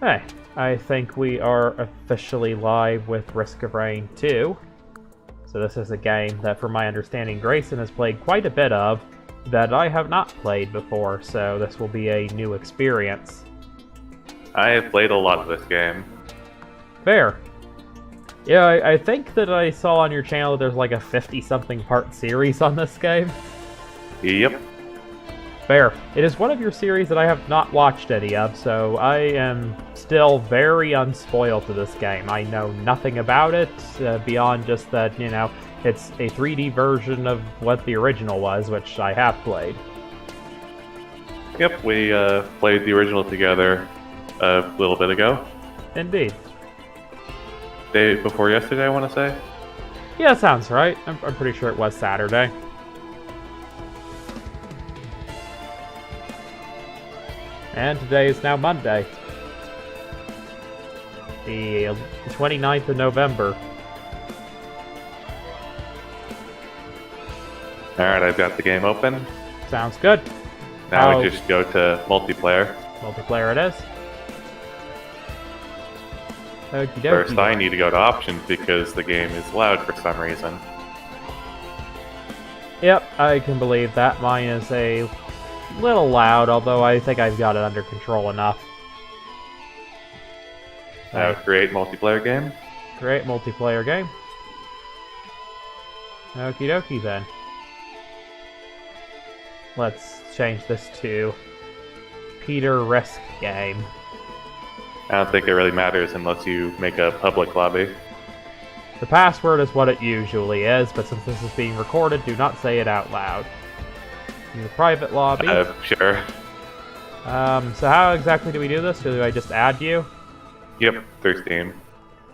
Hey, I think we are officially live with Risk of Rain 2. So this is a game that, from my understanding, Grayson has played quite a bit of that I have not played before, so this will be a new experience. I have played a lot of this game. Fair. Yeah, I think that I saw on your channel that there's like a 50-something part series on this game. Yep. Fair. It is one of your series that I have not watched any of, so I am still very unspoiled to this game. I know nothing about it, beyond just that, you know, it's a 3D version of what the original was, which I have played. Yep, we played the original together a little bit ago. Indeed. Day before yesterday, I want to say. Yeah, sounds right. I'm pretty sure it was Saturday. And today is now Monday. The 29th of November. Alright, I've got the game open. Sounds good. Now we just go to multiplayer. Multiplayer it is. Okie dokie. First, I need to go to options because the game is loud for some reason. Yep, I can believe that. Mine is a little loud, although I think I've got it under control enough. Now create multiplayer game. Create multiplayer game. Okie dokie then. Let's change this to Peter Risk game. I don't think it really matters unless you make a public lobby. The password is what it usually is, but since this is being recorded, do not say it out loud. In the private lobby. Sure. So how exactly do we do this? Do I just add you? Yep, through Steam.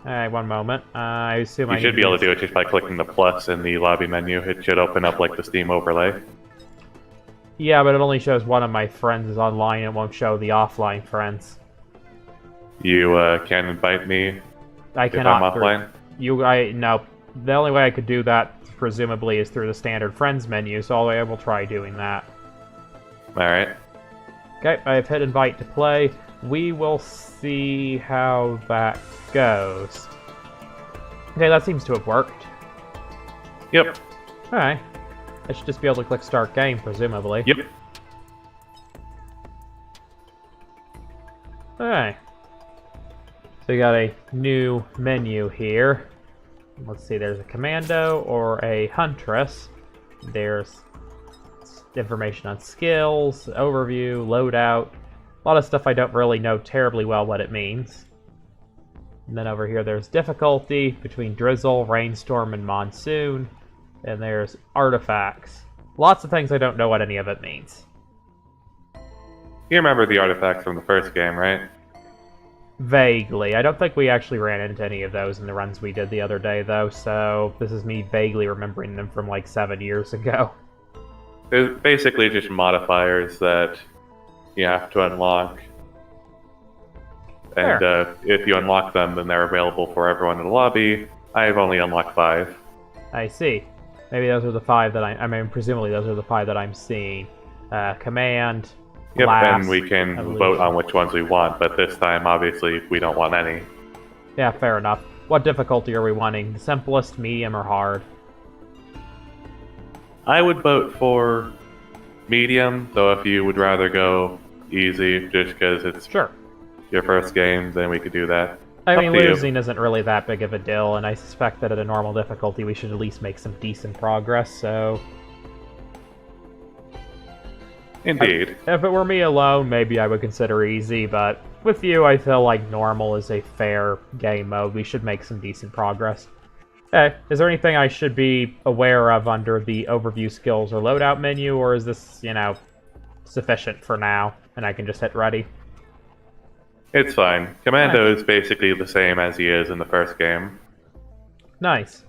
Alright, one moment. I assume You should be able to do it just by clicking the plus in the lobby menu. It should open up like the Steam overlay. Yeah, but it only shows one of my friends is online. It won't show the offline friends. You can invite me I if cannot. I'm offline. No. The only way I could do that, presumably, is through the standard friends menu, so I will try doing that. Alright. Okay, I've hit invite to play. We will see how that goes. Okay, that seems to have worked. Yep. Alright. I should just be able to click start game, presumably. Yep. Alright. So we got a new menu here. Let's see, there's a commando or a huntress. There's information on skills, overview, loadout. A lot of stuff I don't really know terribly well what it means. And then over here there's difficulty between drizzle, rainstorm, and monsoon. And there's artifacts. Lots of things I don't know what any of it means. You remember the artifacts from the first game, right? Vaguely. I don't think we actually ran into any of those in the runs we did the other day, though, so this is me vaguely remembering them from like 7 years ago. They're basically just modifiers that you have to unlock. And if you unlock them, then they're available for everyone in the lobby. I've only unlocked 5. I see. Maybe those are the 5 that I mean, presumably those are the 5 that I'm seeing. Command, Yep, blast, and we can illusion. vote on which ones we want, but this time, obviously, we don't want any. Yeah, fair enough. What difficulty are we wanting? The simplest, medium, or hard? I would vote for medium, though if you would rather go easy, just because it's Sure. your first game, then we could do that. I Up mean, to you. losing isn't really that big of a deal, and I suspect that at a normal difficulty we should at least make some decent progress, so... Indeed. If it were me alone, maybe I would consider easy, but with you, I feel like normal is a fair game mode. We should make some decent progress. Hey, is there anything I should be aware of under the overview skills or loadout menu, or is this, you know, sufficient for now, and I can just hit ready? It's fine. Commando is basically the same as he is in the first game. Nice.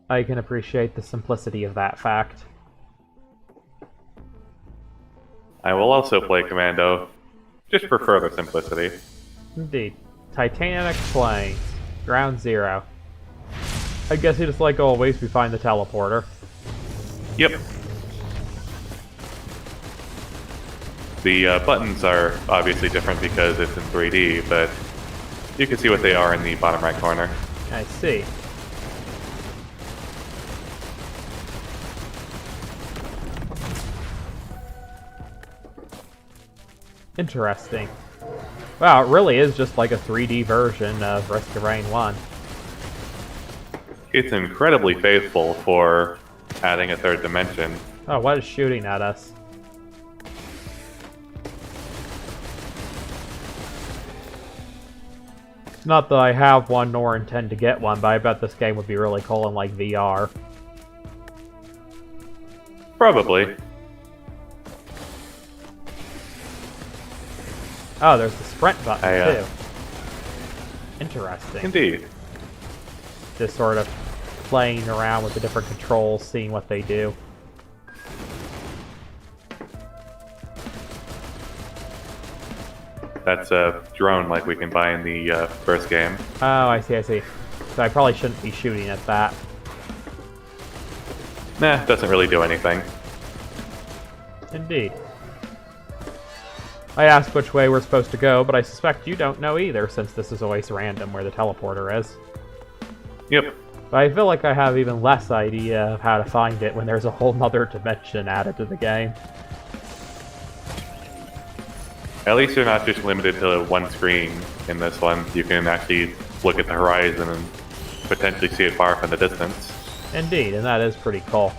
I can appreciate the simplicity of that fact. I will also play Commando, just for further simplicity. Indeed. Titanic Plains. Ground Zero. I guess just like always, we find the teleporter. Yep. The buttons are obviously different because it's in 3D, but you can see what they are in the bottom right corner. I see. Interesting. Wow, it really is just like a 3D version of Risk of Rain 1. It's incredibly faithful for adding a third dimension. Oh, what is shooting at us? Not that I have one nor intend to get one, but I bet this game would be really cool in like VR. Probably. Oh, there's the sprint button too. Interesting. Indeed. Just sort of playing around with the different controls, seeing what they do. That's a drone like we can buy in the first game. Oh, I see, I see. So I probably shouldn't be shooting at that. Nah, doesn't really do anything. Indeed. I asked which way we're supposed to go, but I suspect you don't know either, since this is always random where the teleporter is. Yep. But I feel like I have even less idea of how to find it when there's a whole nother dimension added to the game. At least you're not just limited to one screen in this one. You can actually look at the horizon and potentially see it far from the distance. Indeed, and that is pretty cool.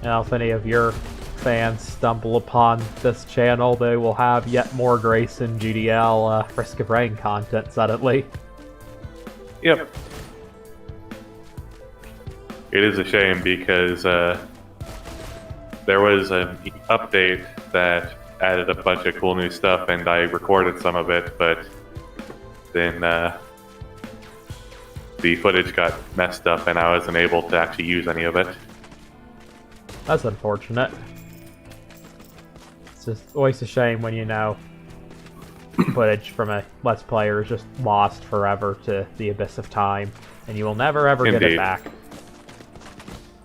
Now, if any of your fans stumble upon this channel, they will have yet more Graysongdl Risk of Rain content suddenly. Yep. It is a shame because there was an update that added a bunch of cool new stuff, and I recorded some of it, but then the footage got messed up and I wasn't able to actually use any of it. That's unfortunate. It's just always a shame when, you know, footage from a Let's Player is just lost forever to the abyss of time, and you will never ever get it back.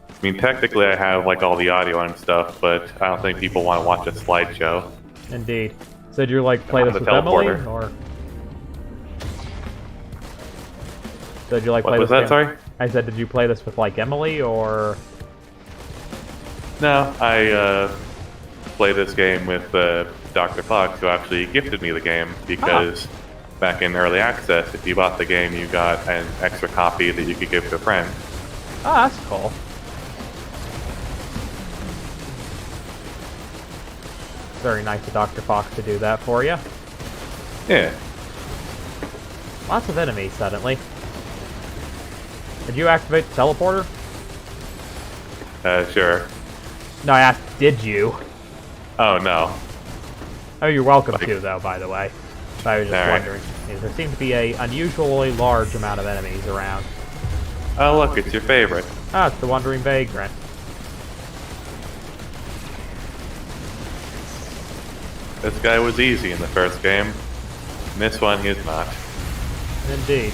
I mean, technically I have like all the audio and stuff, but I don't think people want to watch a slideshow. Indeed. So did you like play this with Emily, or? So did you like play this? What was that? Sorry. I said, did you play this with like Emily, or? No, I played this game with Dr. Fox, who actually gifted me the game because back in early access, if you bought the game, you got an extra copy that you could give to a friend. Oh, that's cool. Very nice of Dr. Fox to do that for you. Yeah. Lots of enemies suddenly. Did you activate the teleporter? Sure. No, I asked, did you? Oh, no. Oh, you're welcome to, though, by the way. I was just All right. wondering. There seems to be a unusually large amount of enemies around. Oh, look, it's your favorite. Ah, it's the Wandering Vagrant. This guy was easy in the first game. In this one, he's not. Indeed.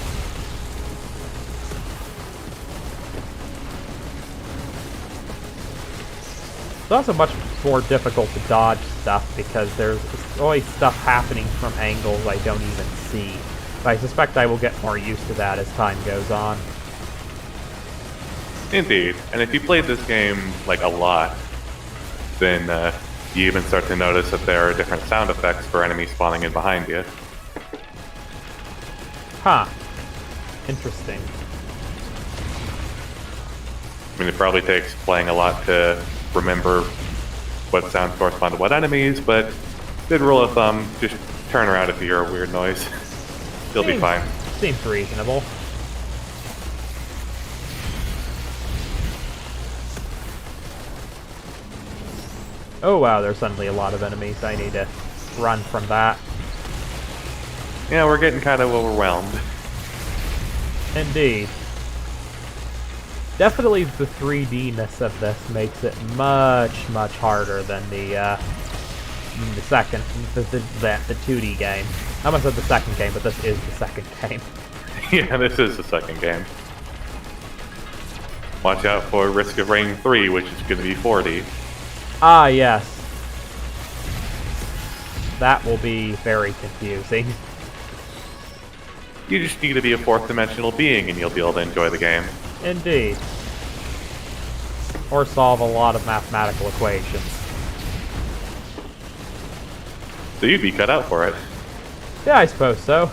It's also much more difficult to dodge stuff because there's always stuff happening from angles I don't even see. But I suspect I will get more used to that as time goes on. Indeed. And if you played this game, like, a lot, then you even start to notice that there are different sound effects for enemies spawning in behind you. Huh. Interesting. I mean, it probably takes playing a lot to remember what sounds correspond to what enemies, but good rule of thumb, just turn around if you hear a weird noise. You'll be fine. Seems reasonable. Oh wow, there's suddenly a lot of enemies. I need to run from that. Yeah, we're getting kind of overwhelmed. Indeed. Definitely the 3D-ness of this makes it much, much harder than the second, the 2D game. I almost said the second game, but this is the second game. Yeah, this is the second game. Watch out for Risk of Rain 3, which is going to be 40. Ah, yes. That will be very confusing. You just need to be a fourth-dimensional being and you'll be able to enjoy the game. Indeed. Or solve a lot of mathematical equations. So you'd be cut out for it. Yeah, I suppose so.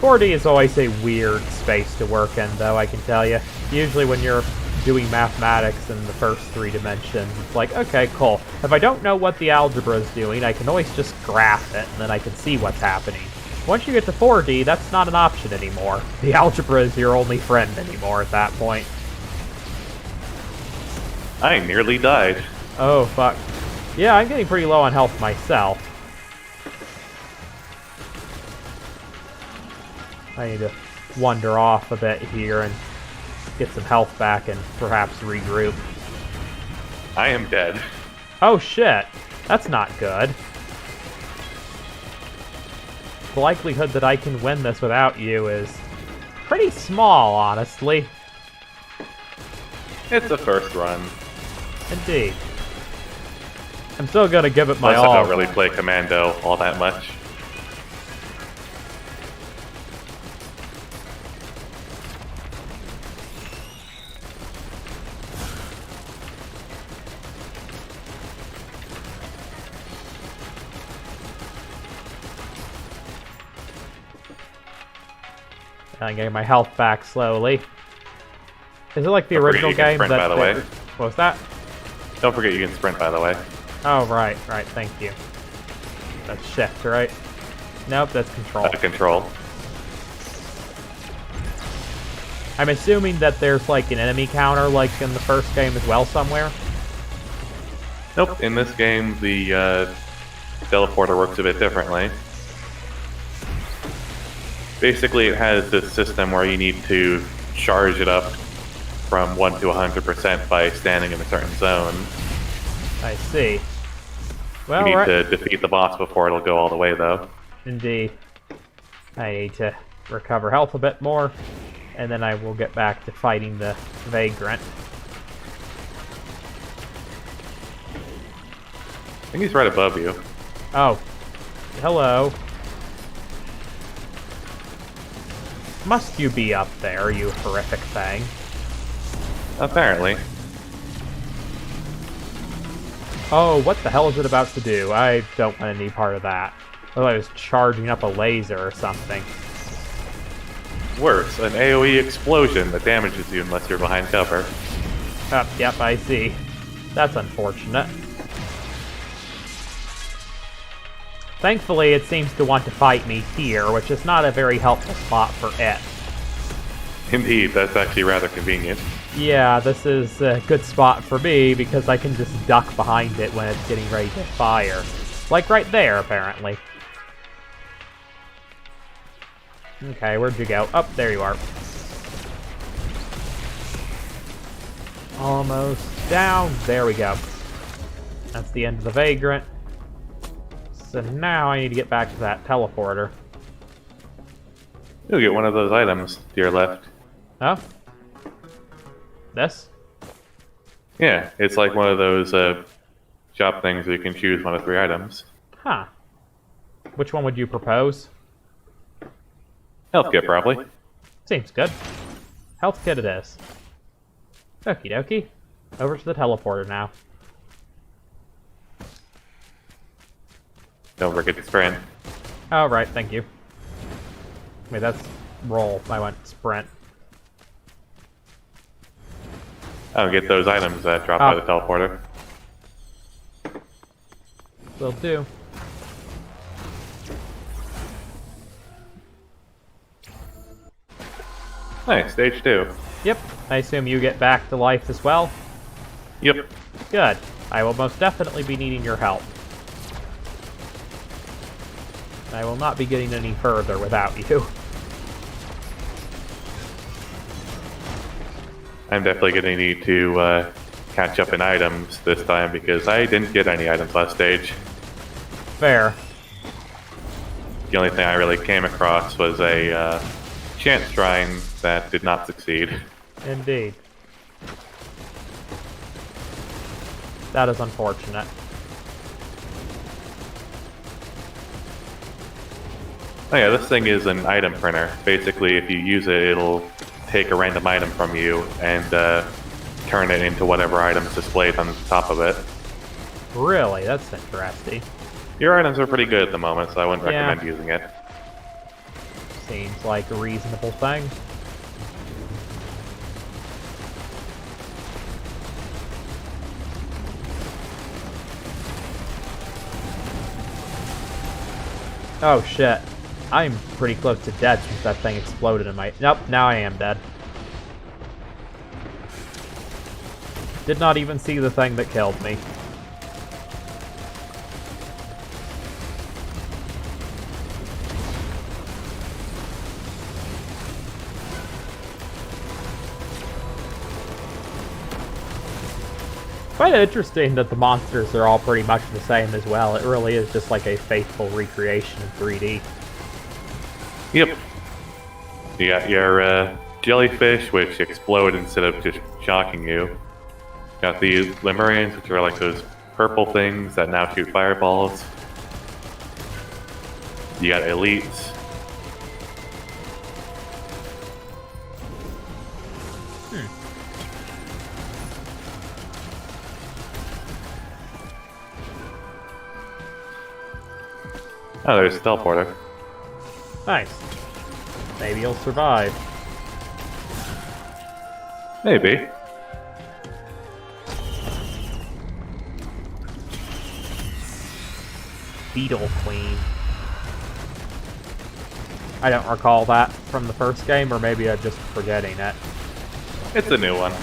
4D is always a weird space to work in, though, I can tell you. Usually when you're doing mathematics in the first 3 dimensions, it's like, okay, cool. If I don't know what the algebra is doing, I can always just graph it, and then I can see what's happening. Once you get to 4D, that's not an option anymore. The algebra is your only friend anymore at that point. I nearly died. Oh, fuck. Yeah, I'm getting pretty low on health myself. I need to wander off a bit here and get some health back and perhaps regroup. I am dead. Oh shit, that's not good. The likelihood that I can win this without you is pretty small, honestly. It's a first run. Indeed. I'm still gonna give it my Plus, all. I don't really play Commando all that much. I'm getting my health back slowly. Is it like the Don't forget original you can game? sprint, by the way. What was that? Don't forget you can sprint, by the way. Oh, right, thank you. That's shift, right? Nope, that's control. Control. I'm assuming that there's like an enemy counter like in the first game as well somewhere? Nope, in this game, the teleporter works a bit differently. Basically, it has this system where you need to charge it up from 1 to 100% by standing in a certain zone. I see. Well, You need right. to defeat the boss before it'll go all the way, though. Indeed. I need to recover health a bit more, and then I will get back to fighting the Vagrant. I think he's right above you. Oh. Hello. Must you be up there, you horrific thing? Apparently. Oh, what the hell is it about to do? I don't want any part of that. Oh, I was charging up a laser or something. Worse, an AoE explosion that damages you unless you're behind cover. Oh, yep, I see. That's unfortunate. Thankfully, it seems to want to fight me here, which is not a very helpful spot for it. Indeed, that's actually rather convenient. Yeah, this is a good spot for me because I can just duck behind it when it's getting ready to fire. Like right there, apparently. Okay, where'd you go? Oh, there you are. Almost down. There we go. That's the end of the Vagrant. So now I need to get back to that teleporter. You'll get one of those items to your left. Oh? This? Yeah, it's like one of those shop things where you can choose one of 3 items. Huh. Which one would you propose? Health kit, probably. Seems good. Health kit it is. Okie dokie. Over to the teleporter now. Don't forget to sprint. Oh, right, thank you. Wait, that's roll. I went sprint. Oh, get those items that drop by the teleporter. Will do. Nice, stage 2. Yep. I assume you get back to life as well? Yep. Good. I will most definitely be needing your help. I will not be getting any further without you. I'm definitely going to need to catch up in items this time because I didn't get any items last stage. Fair. The only thing I really came across was a chant shrine that did not succeed. Indeed. That is unfortunate. Oh yeah, this thing is an item printer. Basically, if you use it, it'll take a random item from you and turn it into whatever item's displayed on the top of it. Really? That's interesting. Your items are pretty good at the moment, so I wouldn't recommend using it. Seems like a reasonable thing. Oh shit. I'm pretty close to dead since that thing exploded in my... Nope, now I am dead. Did not even see the thing that killed me. Quite interesting that the monsters are all pretty much the same as well. It really is just like a faithful recreation in 3D. Yep. You got your jellyfish, which explode instead of just shocking you. Got the Lemurians, which are like those purple things that now shoot fireballs. You got elites. Oh, there's a teleporter. Nice. Maybe you'll survive. Maybe. Beetle Queen. I don't recall that from the first game, or maybe I'm just forgetting it. It's a new one.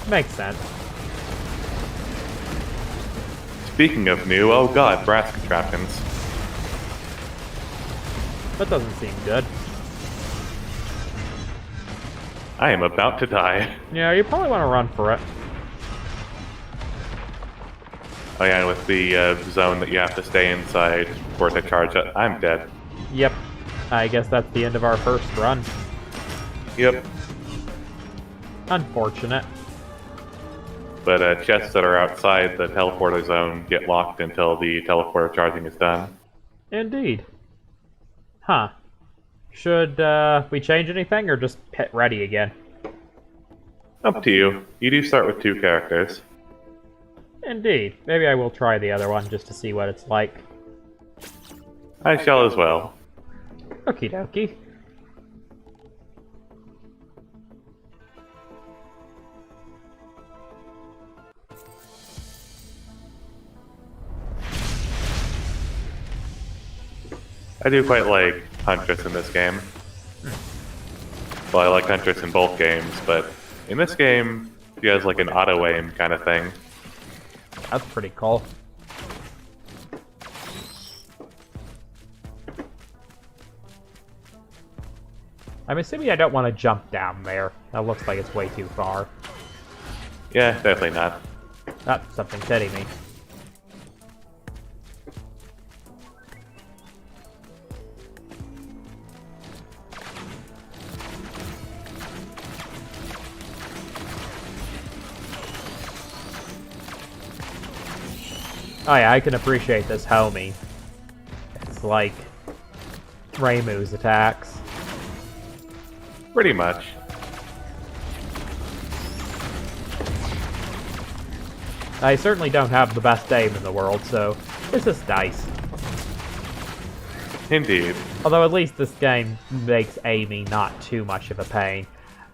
Makes sense. Speaking of new, oh god, brass contraptions. That doesn't seem good. I am about to die. Yeah, you probably want to run for it. Oh yeah, with the zone that you have to stay inside for it to charge it. I'm dead. Yep. I guess that's the end of our first run. Yep. Unfortunate. But chests that are outside the teleporter zone get locked until the teleporter charging is done. Indeed. Huh. Should we change anything, or just hit ready again? Up to you. You do start with 2 characters. Indeed. Maybe I will try the other one just to see what it's like. I shall as well. Okie dokie. I do quite like Huntress in this game. Well, I like Huntress in both games, but in this game, she has like an auto-aim kind of thing. That's pretty cool. I'm assuming I don't want to jump down there. That looks like it's way too far. Yeah, definitely not. That's something kidding me. Oh yeah, I can appreciate this homie. It's like Raymu's attacks. Pretty much. I certainly don't have the best aim in the world, so this is nice. Indeed. Although at least this game makes aiming not too much of a pain.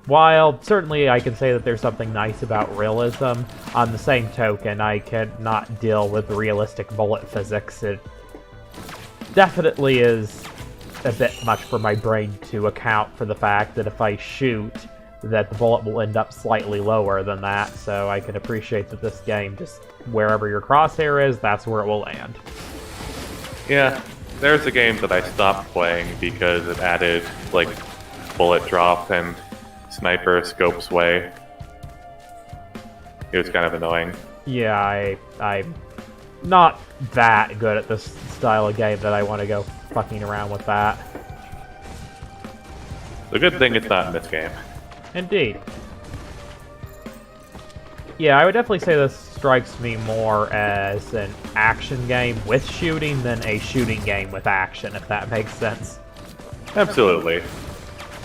While certainly I can say that there's something nice about realism, on the same token I cannot deal with realistic bullet physics. It definitely is a bit much for my brain to account for the fact that if I shoot, that the bullet will end up slightly lower than that, so I can appreciate that this game, just wherever your crosshair is, that's where it will land. Yeah, there's a game that I stopped playing because it added, like, bullet drop and sniper scope sway. It was kind of annoying. Yeah, I'm not that good at this style of game that I want to go fucking around with that. The good thing it's not in this game. Indeed. Yeah, I would definitely say this strikes me more as an action game with shooting than a shooting game with action, if that makes sense. Absolutely.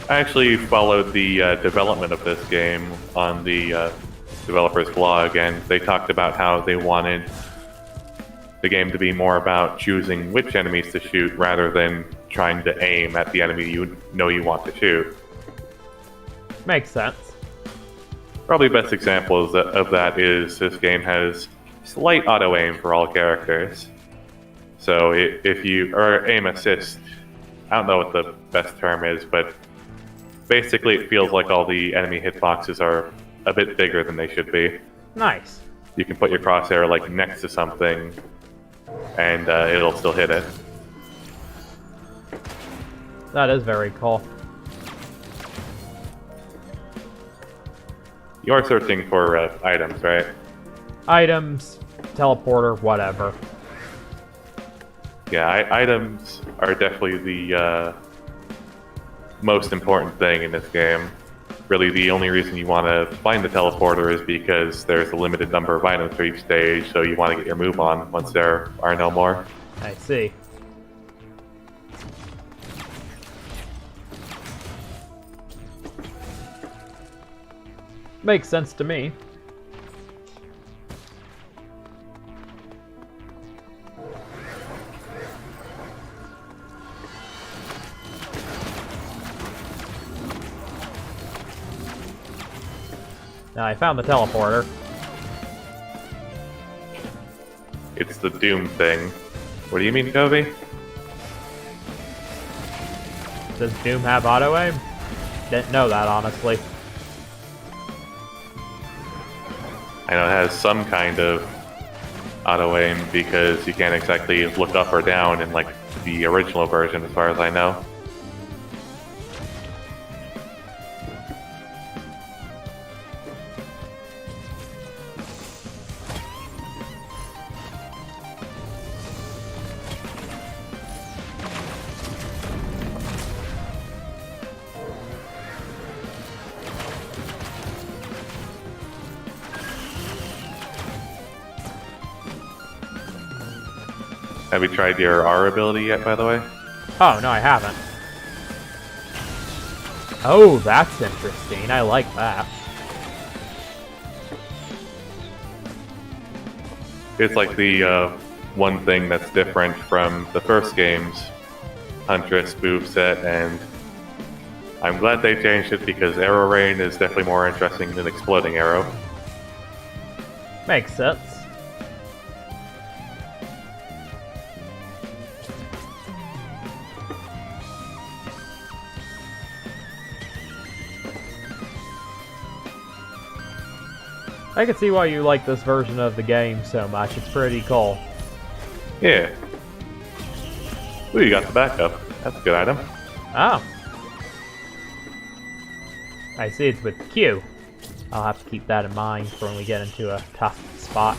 I actually followed the development of this game on the developer's blog, and they talked about how they wanted the game to be more about choosing which enemies to shoot rather than trying to aim at the enemy you know you want to shoot. Makes sense. Probably the best example of that is this game has slight auto aim for all characters. So if you, or aim assist, I don't know what the best term is, but basically it feels like all the enemy hitboxes are a bit bigger than they should be. Nice. You can put your crosshair like next to something and it'll still hit it. That is very cool. You're searching for items, right? Items, teleporter, whatever. Yeah, items are definitely the most important thing in this game. Really, the only reason you want to find the teleporter is because there's a limited number of items for each stage, so you want to get your move on once there are no more. I see. Makes sense to me. Now I found the teleporter. It's the Doom thing. What do you mean, Kobe? Does Doom have auto aim? Didn't know that, honestly. I know it has some kind of auto aim because you can't exactly look up or down in like the original version, as far as I know. Have you tried your R ability yet, by the way? Oh, no, I haven't. Oh, that's interesting. I like that. It's like the one thing that's different from the first game's Huntress moveset, and I'm glad they changed it because Arrow Rain is definitely more interesting than Exploding Arrow. Makes sense. I can see why you like this version of the game so much. It's pretty cool. Yeah. Ooh, you got the backup. That's a good item. Oh. I see it's with Q. I'll have to keep that in mind for when we get into a tough spot.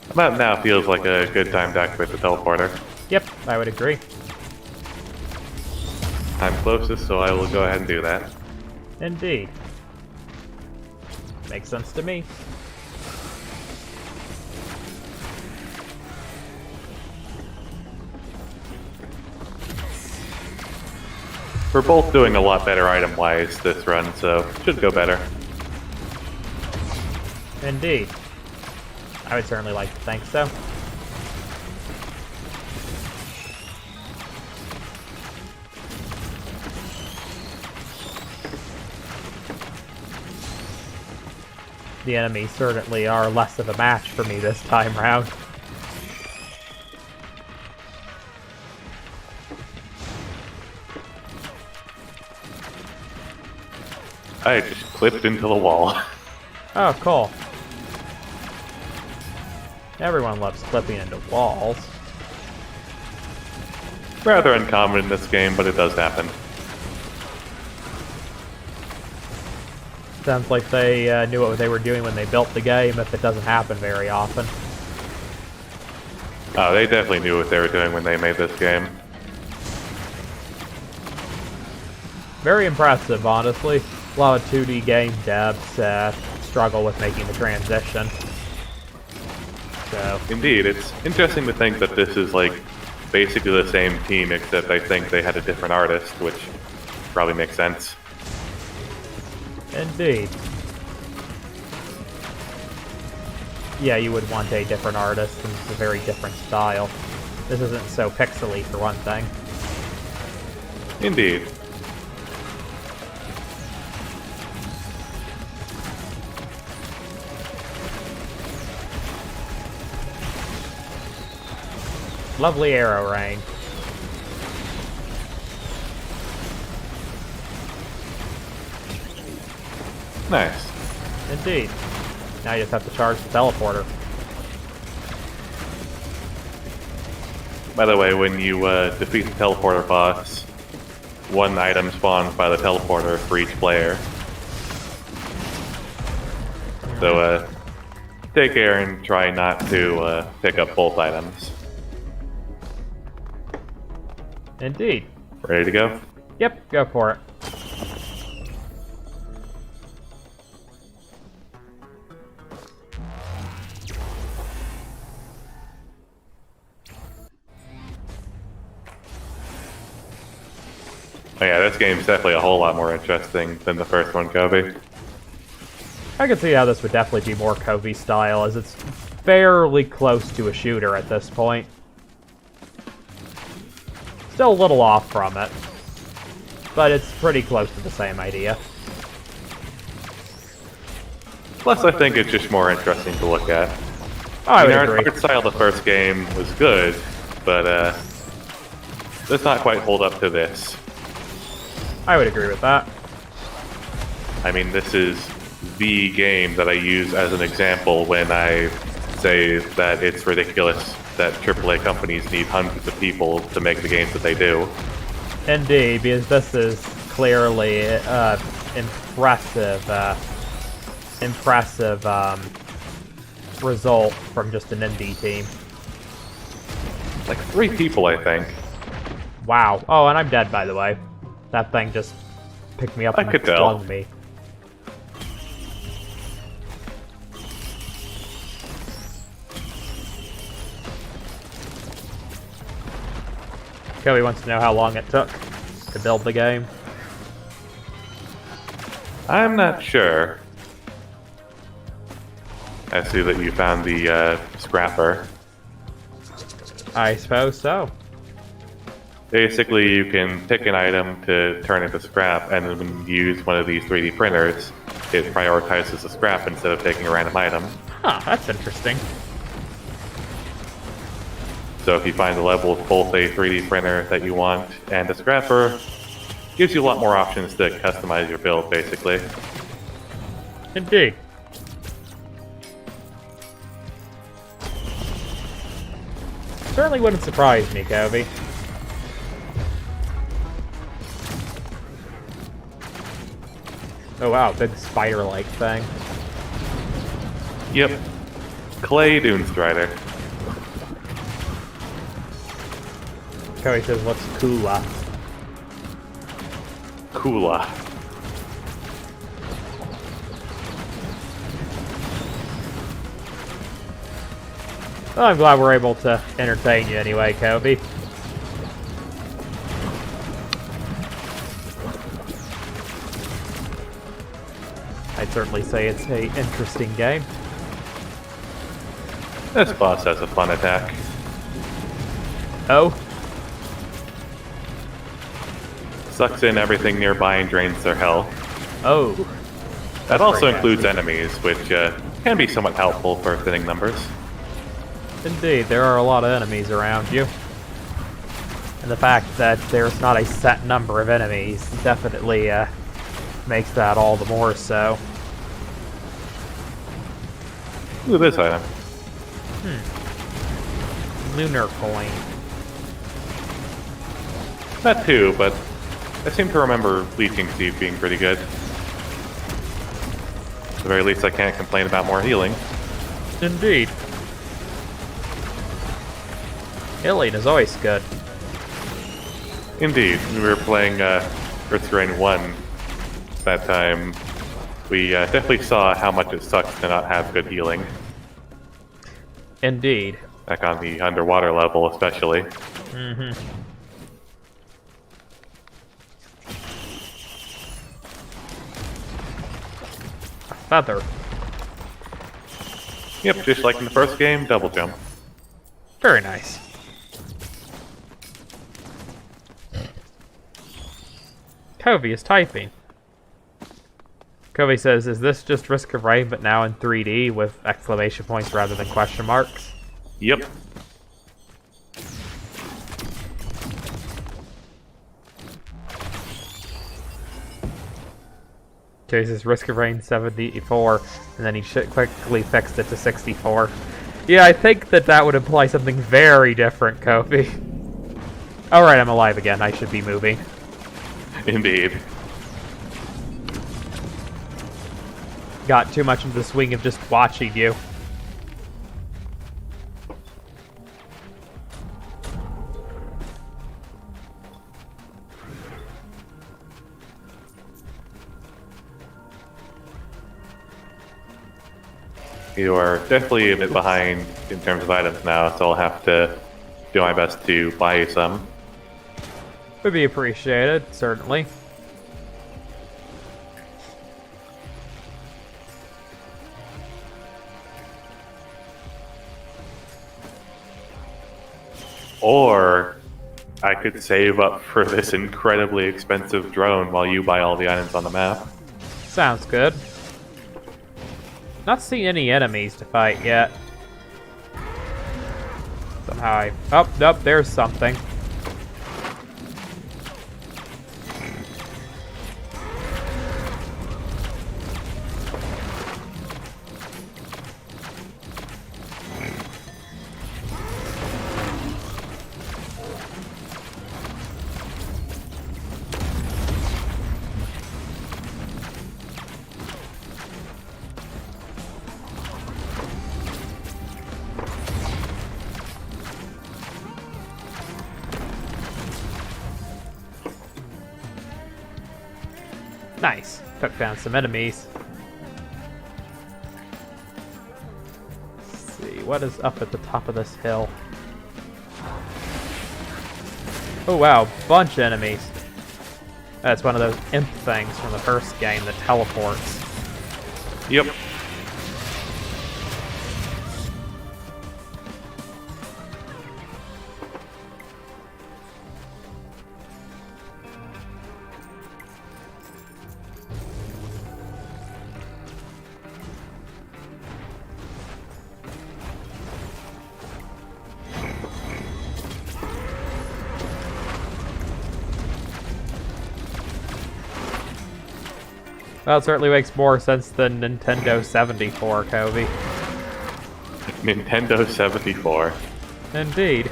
About now feels like a good time to activate the teleporter. Yep, I would agree. I'm closest, so I will go ahead and do that. Indeed. Makes sense to me. We're both doing a lot better item-wise this run, so should go better. Indeed. I would certainly like to think so. The enemies certainly are less of a match for me this time round. I just clipped into the wall. Oh, cool. Everyone loves clipping into walls. Rather uncommon in this game, but it does happen. Sounds like they knew what they were doing when they built the game, if it doesn't happen very often. Oh, they definitely knew what they were doing when they made this game. Very impressive, honestly. A lot of 2D game devs struggle with making the transition. So. Indeed, it's interesting to think that this is like basically the same team, except I think they had a different artist, which probably makes sense. Indeed. Yeah, you would want a different artist, and it's a very different style. This isn't so pixely, for one thing. Indeed. Lovely arrow rain. Nice. Indeed. Now you just have to charge the teleporter. By the way, when you defeat the teleporter boss, one item spawns by the teleporter for each player. So take care and try not to pick up both items. Indeed. Ready to go? Yep, go for it. Oh yeah, this game's definitely a whole lot more interesting than the first one, Kobe. I can see how this would definitely be more Covey style, as it's fairly close to a shooter at this point. Still a little off from it, but it's pretty close to the same idea. Plus, I think it's just more interesting to look at. I would Our agree. art style of the first game was good, but does not quite hold up to this. I would agree with that. I mean, this is the game that I use as an example when I say that it's ridiculous that AAA companies need hundreds of people to make the games that they do. Indeed, because this is clearly impressive result from just an indie team. Like 3 people, I think. Wow. Oh, and I'm dead, by the way. That thing just picked me up I and could tell. flung me. Kobe wants to know how long it took to build the game. I'm not sure. I see that you found the scrapper. I suppose so. Basically, you can pick an item to turn into scrap, and then when you use one of these 3D printers, it prioritizes the scrap instead of taking a random item. Huh, that's interesting. So if you find a level with both a 3D printer that you want and a scrapper, gives you a lot more options to customize your build, basically. Indeed. Certainly wouldn't surprise me, Kobe. Oh wow, big spider-like thing. Yep. Clay Dune Strider. Kobe says, what's Kula? Kula. Well, I'm glad we're able to entertain you anyway, Kobe. I'd certainly say it's an interesting game. This boss has a fun attack. Oh? Sucks in everything nearby and drains their health. Oh. That also very includes nasty. enemies, which can be somewhat helpful for thinning numbers. Indeed, there are a lot of enemies around you. And the fact that there's not a set number of enemies definitely makes that all the more so. Look at this item. Lunar coin. Not two, but I seem to remember Leeching Seed being pretty good. At the very least, I can't complain about more healing. Indeed. Healing is always good. Indeed. We were playing Earth Terrain 1 that time. We definitely saw how much it sucks to not have good healing. Indeed. Back on the underwater level, especially. Mm-hmm. A feather. Yep, just like in the first game, double jump. Very nice. Covey is typing. Covey says, is this just Risk of Rain but now in 3D with exclamation points rather than question marks? Yep. Okay, this is Risk of Rain 74, and then he quickly fixed it to 64. Yeah, I think that would imply something very different, Kobe. Alright, I'm alive again. I should be moving. Indeed. Got too much into the swing of just watching you. You are definitely a bit behind in terms of items now, so I'll have to do my best to buy you some. Would be appreciated, certainly. Or I could save up for this incredibly expensive drone while you buy all the items on the map. Sounds good. Not seeing any enemies to fight yet. Somehow I... Oh, nope, there's something. Nice. Took down some enemies. Let's see, what is up at the top of this hill? Oh wow, bunch of enemies. That's one of those imp things from the first game that teleports. Yep. Well, it certainly makes more sense than Nintendo 74, Kobe. Nintendo 74. Indeed.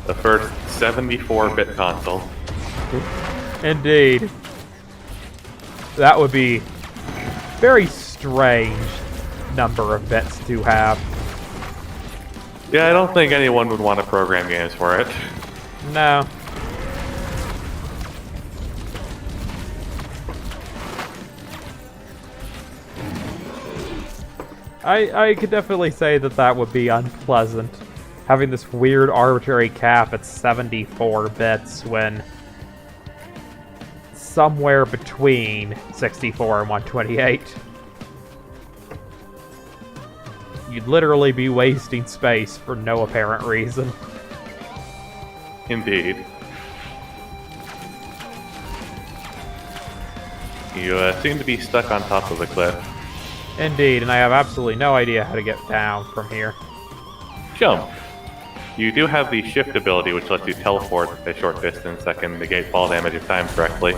The first 74-bit console. Indeed. That would be very strange number of bits to have. Yeah, I don't think anyone would want to program games for it. No. I could definitely say that would be unpleasant. Having this weird arbitrary cap at 74 bits when somewhere between 64 and 128. You'd literally be wasting space for no apparent reason. Indeed. You seem to be stuck on top of the cliff. Indeed, and I have absolutely no idea how to get down from here. Jump. You do have the shift ability, which lets you teleport a short distance that can negate fall damage if timed correctly.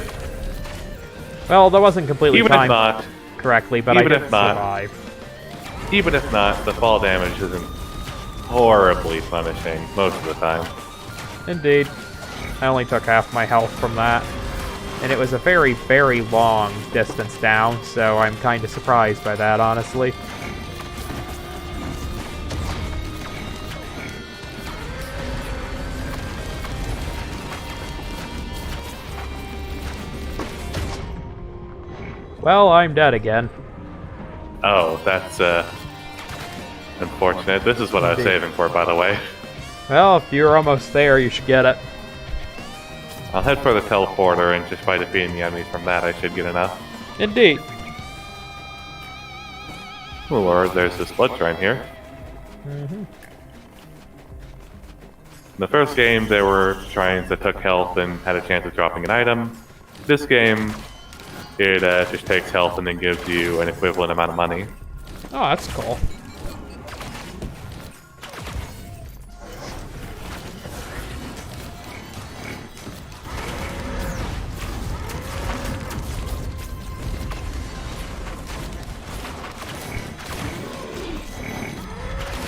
Well, that wasn't completely Even if timed not, correctly, but I even did if not, survive. Even if not, the fall damage isn't horribly punishing most of the time. Indeed. I only took half my health from that. And it was a very, very long distance down, so I'm kind of surprised by that, honestly. Well, I'm dead again. Oh, that's unfortunate. This is what I was saving for, by the way. Well, if you're almost there, you should get it. I'll head for the teleporter, and just by defeating the enemies from that, I should get enough. Indeed. Oh lord, there's this blood shrine here. Mm-hmm. In the first game, there were shrines that took health and had a chance of dropping an item. This game, it just takes health and then gives you an equivalent amount of money. Oh, that's cool.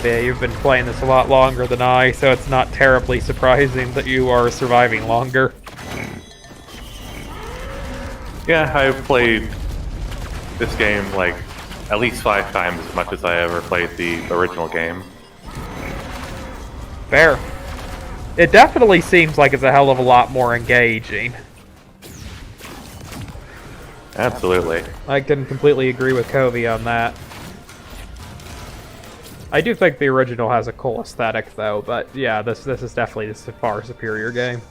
Yeah, you've been playing this a lot longer than I, so it's not terribly surprising that you are surviving longer. Yeah, I've played this game like at least 5 times as much as I ever played the original game. Fair. It definitely seems like it's a hell of a lot more engaging. Absolutely. I can completely agree with Covey on that. I do think the original has a cool aesthetic, though, but yeah, this is definitely a far superior game.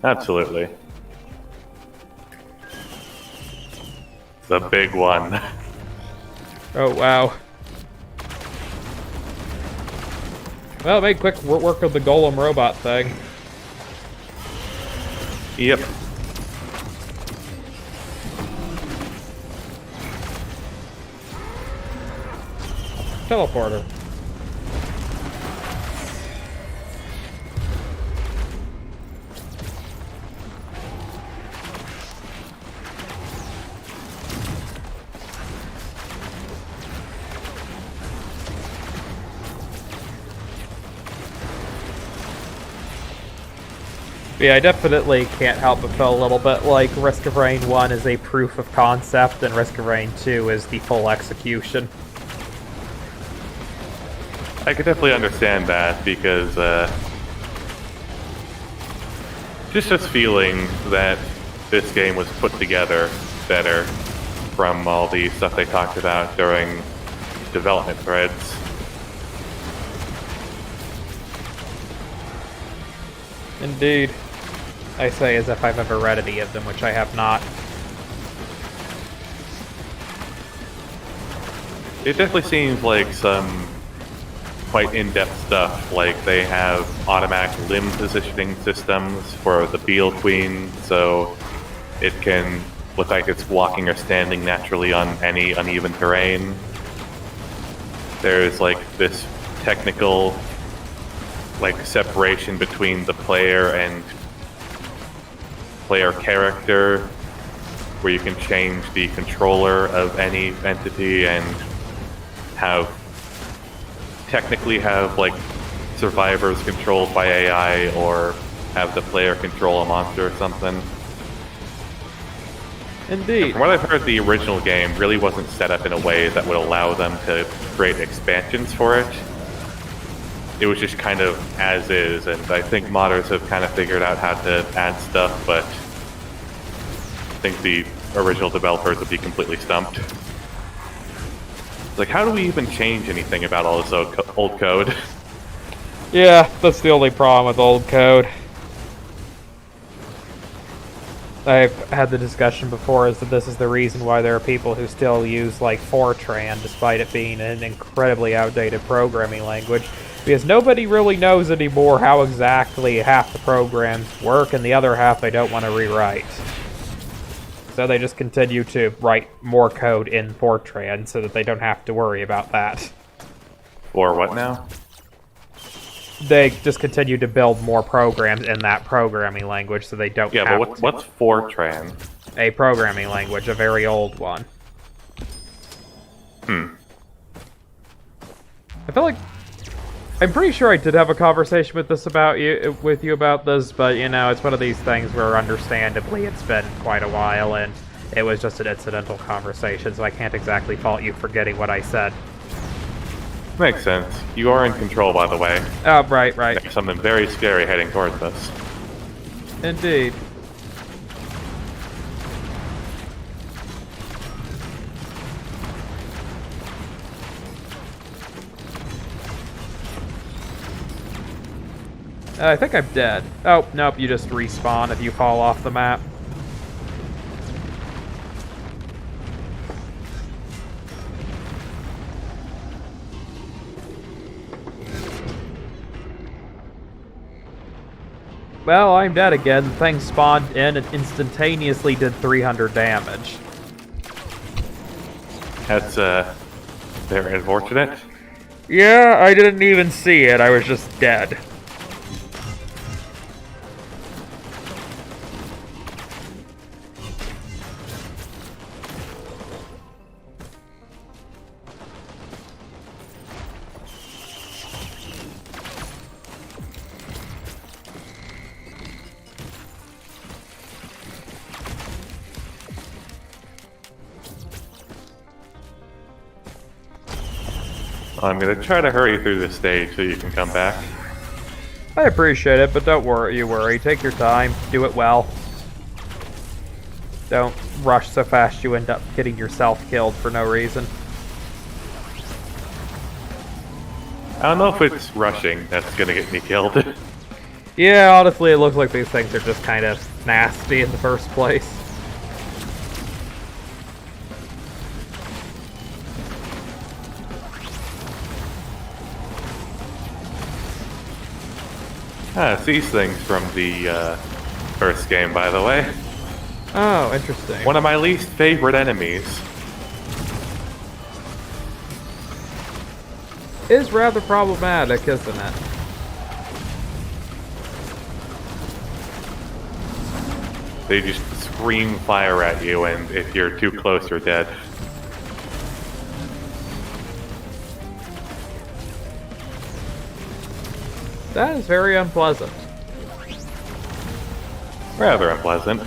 Absolutely. The big one. Oh, wow. Well, make quick work of the golem robot thing. Yep. Teleporter. Yeah, I definitely can't help but feel a little bit like Risk of Rain 1 is a proof of concept and Risk of Rain 2 is the full execution. I could definitely understand that because just this feeling that this game was put together better from all the stuff they talked about during development threads. Indeed. I say as if I've ever read any of them, which I have not. It definitely seems like some quite in-depth stuff, like they have automatic limb positioning systems for the Beetle Queen, so it can look like it's walking or standing naturally on any uneven terrain. There's like this technical like separation between the player and player character where you can change the controller of any entity and technically have like survivors controlled by AI or have the player control a monster or something. Indeed. From what I've heard, the original game really wasn't set up in a way that would allow them to create expansions for it. It was just kind of as is, and I think modders have kind of figured out how to add stuff, but I think the original developers would be completely stumped. Like, how do we even change anything about all this old code? Yeah, that's the only problem with old code. I've had the discussion before is that this is the reason why there are people who still use, like, Fortran, despite it being an incredibly outdated programming language, because nobody really knows anymore how exactly half the programs work, and the other half they don't want to rewrite. So they just continue to write more code in Fortran so that they don't have to worry about that. Or what now? They just continue to build more programs in that programming language so they don't have but what's Fortran? a programming language, a very old one. I I I'm pretty sure I did have a conversation with you about this, but you know, it's one of these things where understandably it's been quite a while and it was just an incidental conversation, so I can't exactly fault you for getting what I said. Makes sense. You are in control, by the way. Oh, right. There's something very scary heading towards us. Indeed. I think I'm dead. Oh, nope, you just respawn if you fall off the map. Well, I'm dead again. The thing spawned in and instantaneously did 300 damage. That's, very unfortunate. Yeah, I didn't even see it. I was just dead. I'm gonna try to hurry through this stage so you can come back. I appreciate it, but don't worry. Take your time. Do it well. Don't rush so fast you end up getting yourself killed for no reason. I don't know if it's rushing that's gonna get me killed. Yeah, honestly, it looks like these things are just kind of nasty in the first place. It's these things from the first game, by the way. Oh, interesting. One of my least favorite enemies. Is rather problematic, isn't it? They just scream fire at you, and if you're too close, you're dead. That is very unpleasant. Rather unpleasant.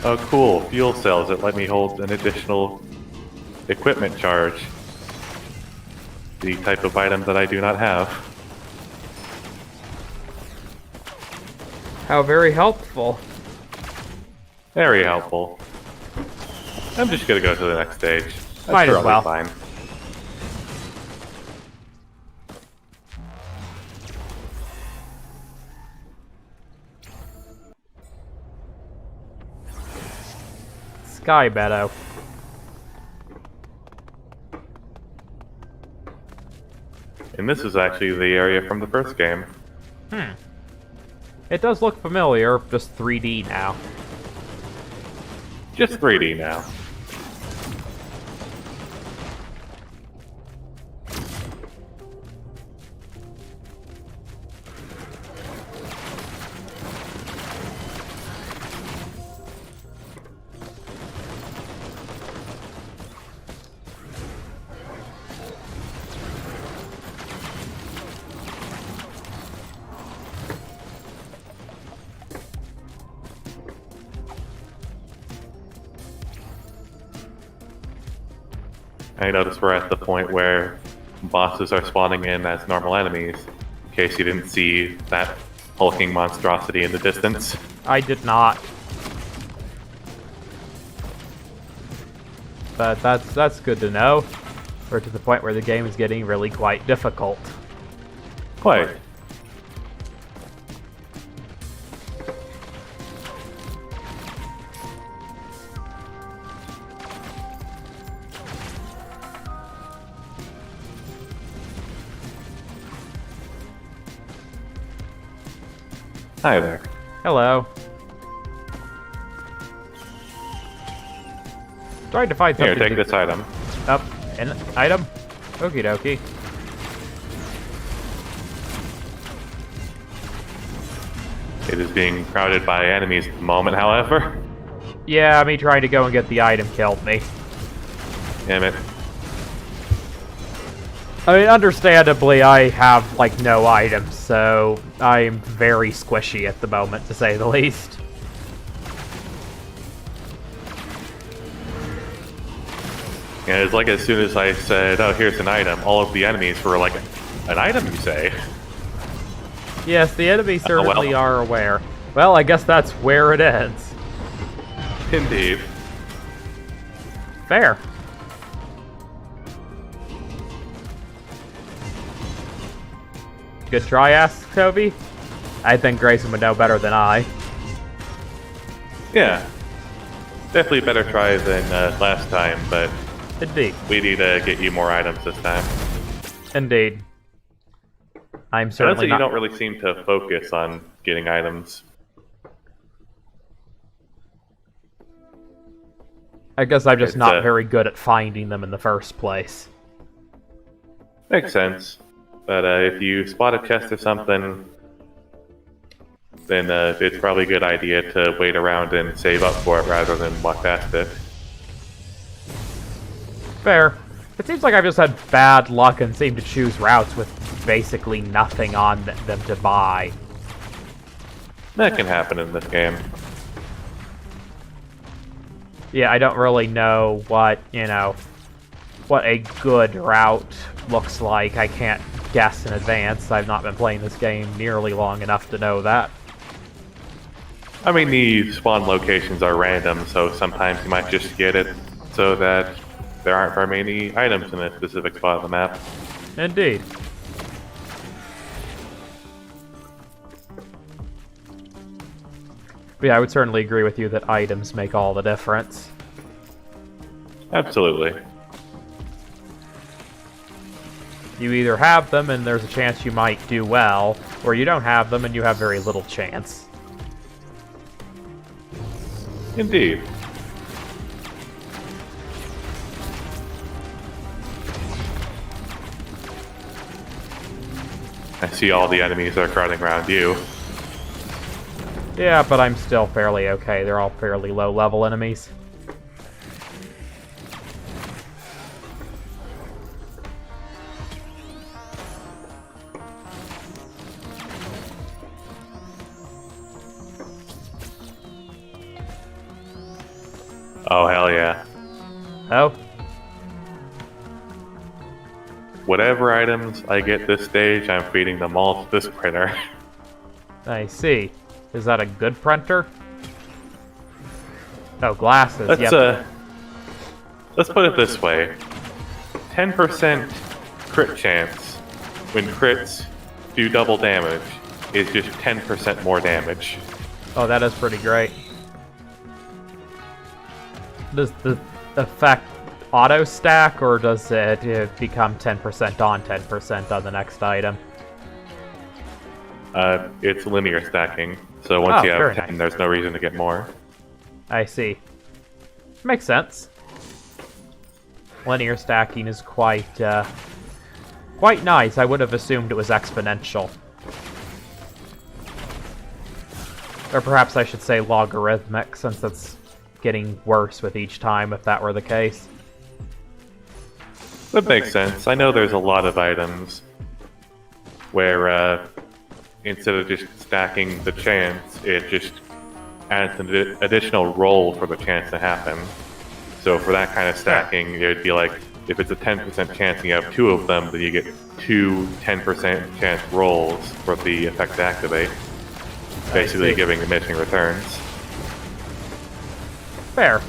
Oh cool, fuel cells that let me hold an additional equipment charge. The type of item that I do not have. How very helpful. Very helpful. I'm just gonna go to the next stage. That's Might as probably well. fine. Sky Meadow. And this is actually the area from the first game. It does look familiar, just 3D now. Just 3D now. I notice we're at the point where bosses are spawning in as normal enemies, in case you didn't see that hulking monstrosity in the distance. I did not. But that's good to know. We're to the point where the game is getting really quite difficult. Quite. Hi there. Hello. Tried to find something. Here, take this item. Up. An item? Okie dokie. It is being crowded by enemies at the moment, however. Yeah, me trying to go and get the item killed me. Damn it. I mean, understandably, I have, like, no items, so I'm very squishy at the moment, to say the least. Yeah, it's like as soon as I said, oh, here's an item, all of the enemies were like, an item, you say? Yes, the enemies certainly well. are aware. Well, I guess that's where it ends. Indeed. Fair. Good try, asks Toby. I think Grayson would know better than I. Yeah. Definitely a better try than last time, but Indeed. we need to get you more items this time. Indeed. I'm Honestly, certainly you not... don't really seem to focus on getting items. I guess I'm just It's, not very good at finding them in the first place. Makes sense. But if you spot a chest or something, then it's probably a good idea to wait around and save up for it rather than walk past it. Fair. It seems like I've just had bad luck and seem to choose routes with basically nothing on them to buy. That can happen in this game. Yeah, I don't really know what, what a good route looks like. I can't guess in advance. I've not been playing this game nearly long enough to know that. I mean, the spawn locations are random, so sometimes you might just get it so that there aren't very many items in a specific spot of the map. Indeed. But yeah, I would certainly agree with you that items make all the difference. Absolutely. You either have them and there's a chance you might do well, or you don't have them and you have very little chance. Indeed. I see all the enemies are crowding around you. Yeah, but I'm still fairly okay. They're all fairly low-level enemies. Oh, hell yeah. Oh? Whatever items I get this stage, I'm feeding them all to this printer. I see. Is that a good printer? Oh, glasses. Let's, Yep. Let's put it this way. 10% crit chance when crits do double damage is just 10% more damage. Oh, that is pretty great. Does the effect auto stack, or does it become 10% on 10% on the next item? It's linear stacking, so once you very have 10, nice. there's no reason to get more. I see. Makes sense. Linear stacking is quite nice. I would have assumed it was exponential. Or perhaps I should say logarithmic, since it's getting worse with each time, if that were the case. That makes sense. I know there's a lot of items where instead of just stacking the chance, it just adds an additional roll for the chance to happen. So for that kind of stacking, it would be like, if it's a 10% chance and you have two of them, then you get two 10% chance rolls for the effect to activate. Basically giving diminishing returns. Fair.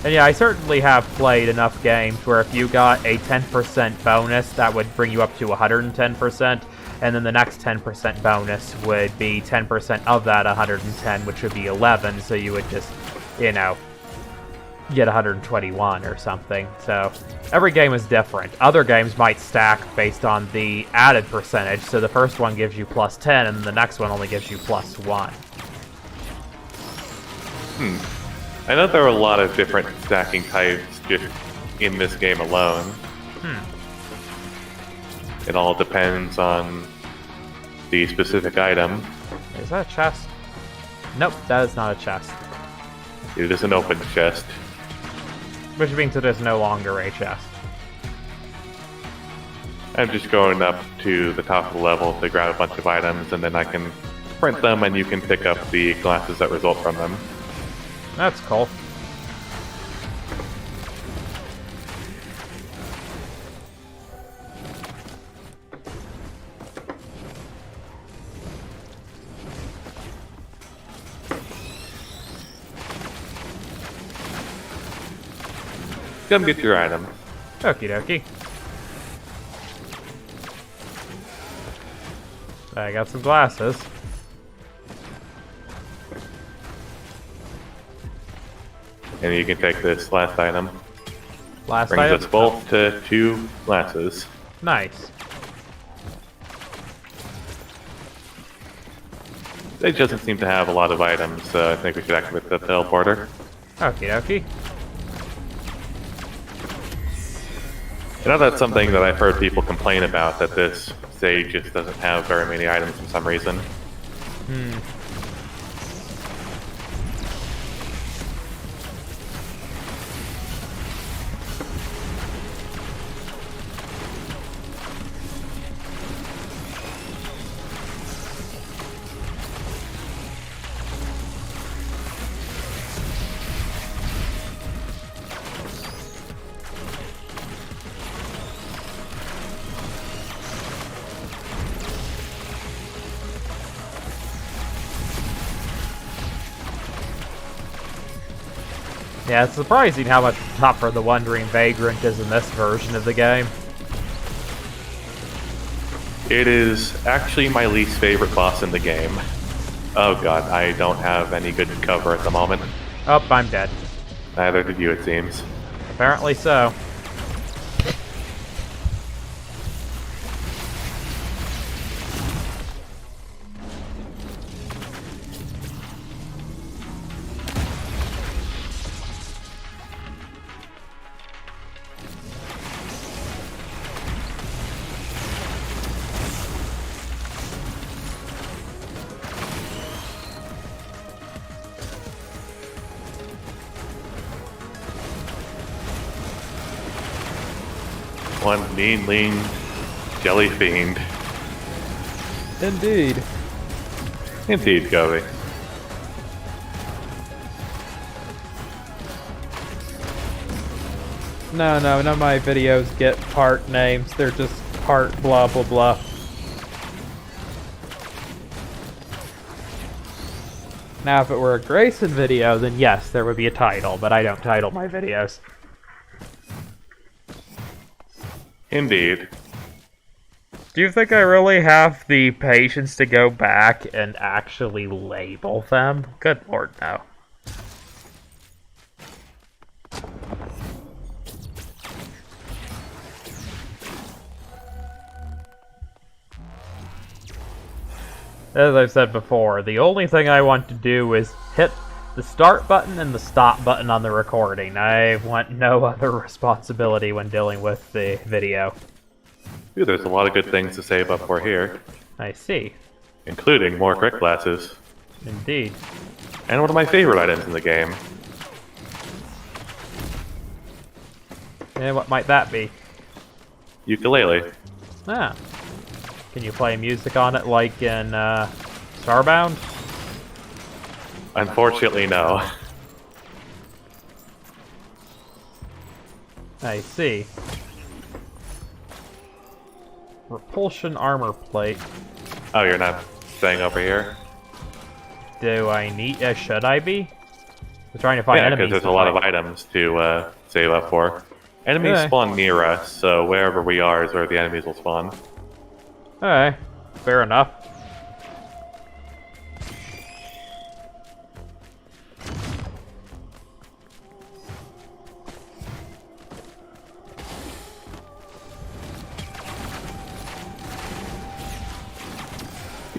And yeah, I certainly have played enough games where if you got a 10% bonus, that would bring you up to 110%, and then the next 10% bonus would be 10% of that 110, which would be 11, so you would just, you get 121 or something. So every game is different. Other games might stack based on the added percentage. So the first one gives you plus 10, and the next one only gives you plus 1. I know there are a lot of different stacking types just in this game alone. It all depends on the specific item. Is that a chest? Nope, that is not a chest. It is an open chest. Which means it is no longer a chest. I'm just going up to the top of the level to grab a bunch of items, and then I can print them, and you can pick up the glasses that result from them. That's cool. Come get your item. Okie dokie. I got some glasses. And you can take this last item. Last Brings item? us both to 2 glasses. Nice. It doesn't seem to have a lot of items, so I think we should activate the teleporter. Okie dokie. You know, that's something that I've heard people complain about, that this stage just doesn't have very many items for some reason. Yeah, it's surprising how much tougher the Wandering Vagrant is in this version of the game. It is actually my least favorite boss in the game. Oh god, I don't have any good cover at the moment. Oh, I'm dead. Neither did you, it seems. Apparently so. One mean, lean jelly fiend. Indeed. Indeed, Gobi. No, none of my videos get part names. They're just part blah blah blah. Now, if it were a Grayson video, then yes, there would be a title, but I don't title my videos. Indeed. Do you think I really have the patience to go back and actually label them? Good lord, no. As I've said before, the only thing I want to do is hit the start button and the stop button on the recording. I want no other responsibility when dealing with the video. Ooh, there's a lot of good things to save up for here, I see. including more quick glasses. Indeed. And one of my favorite items in the game. And what might that be? Ukulele. Ah. Can you play music on it like in Starbound? Unfortunately, no. I see. Repulsion armor plate. Oh, you're not staying over here? Do I need... should I be? I'm trying to find Yeah, enemies. because there's to a lot of fight. items to save up for. Enemies Okay. spawn near us, so wherever we are is where the enemies will spawn. Alright. Fair enough.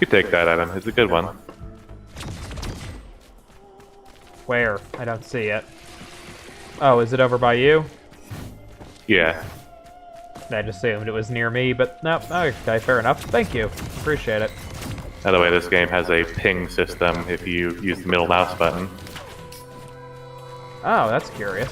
You take that item. It's a good one. Where? I don't see it. Oh, is it over by you? Yeah. I just assumed it was near me, but no. Okay, fair enough. Thank you. Appreciate it. By the way, this game has a ping system if you use the middle mouse button. Oh, that's curious.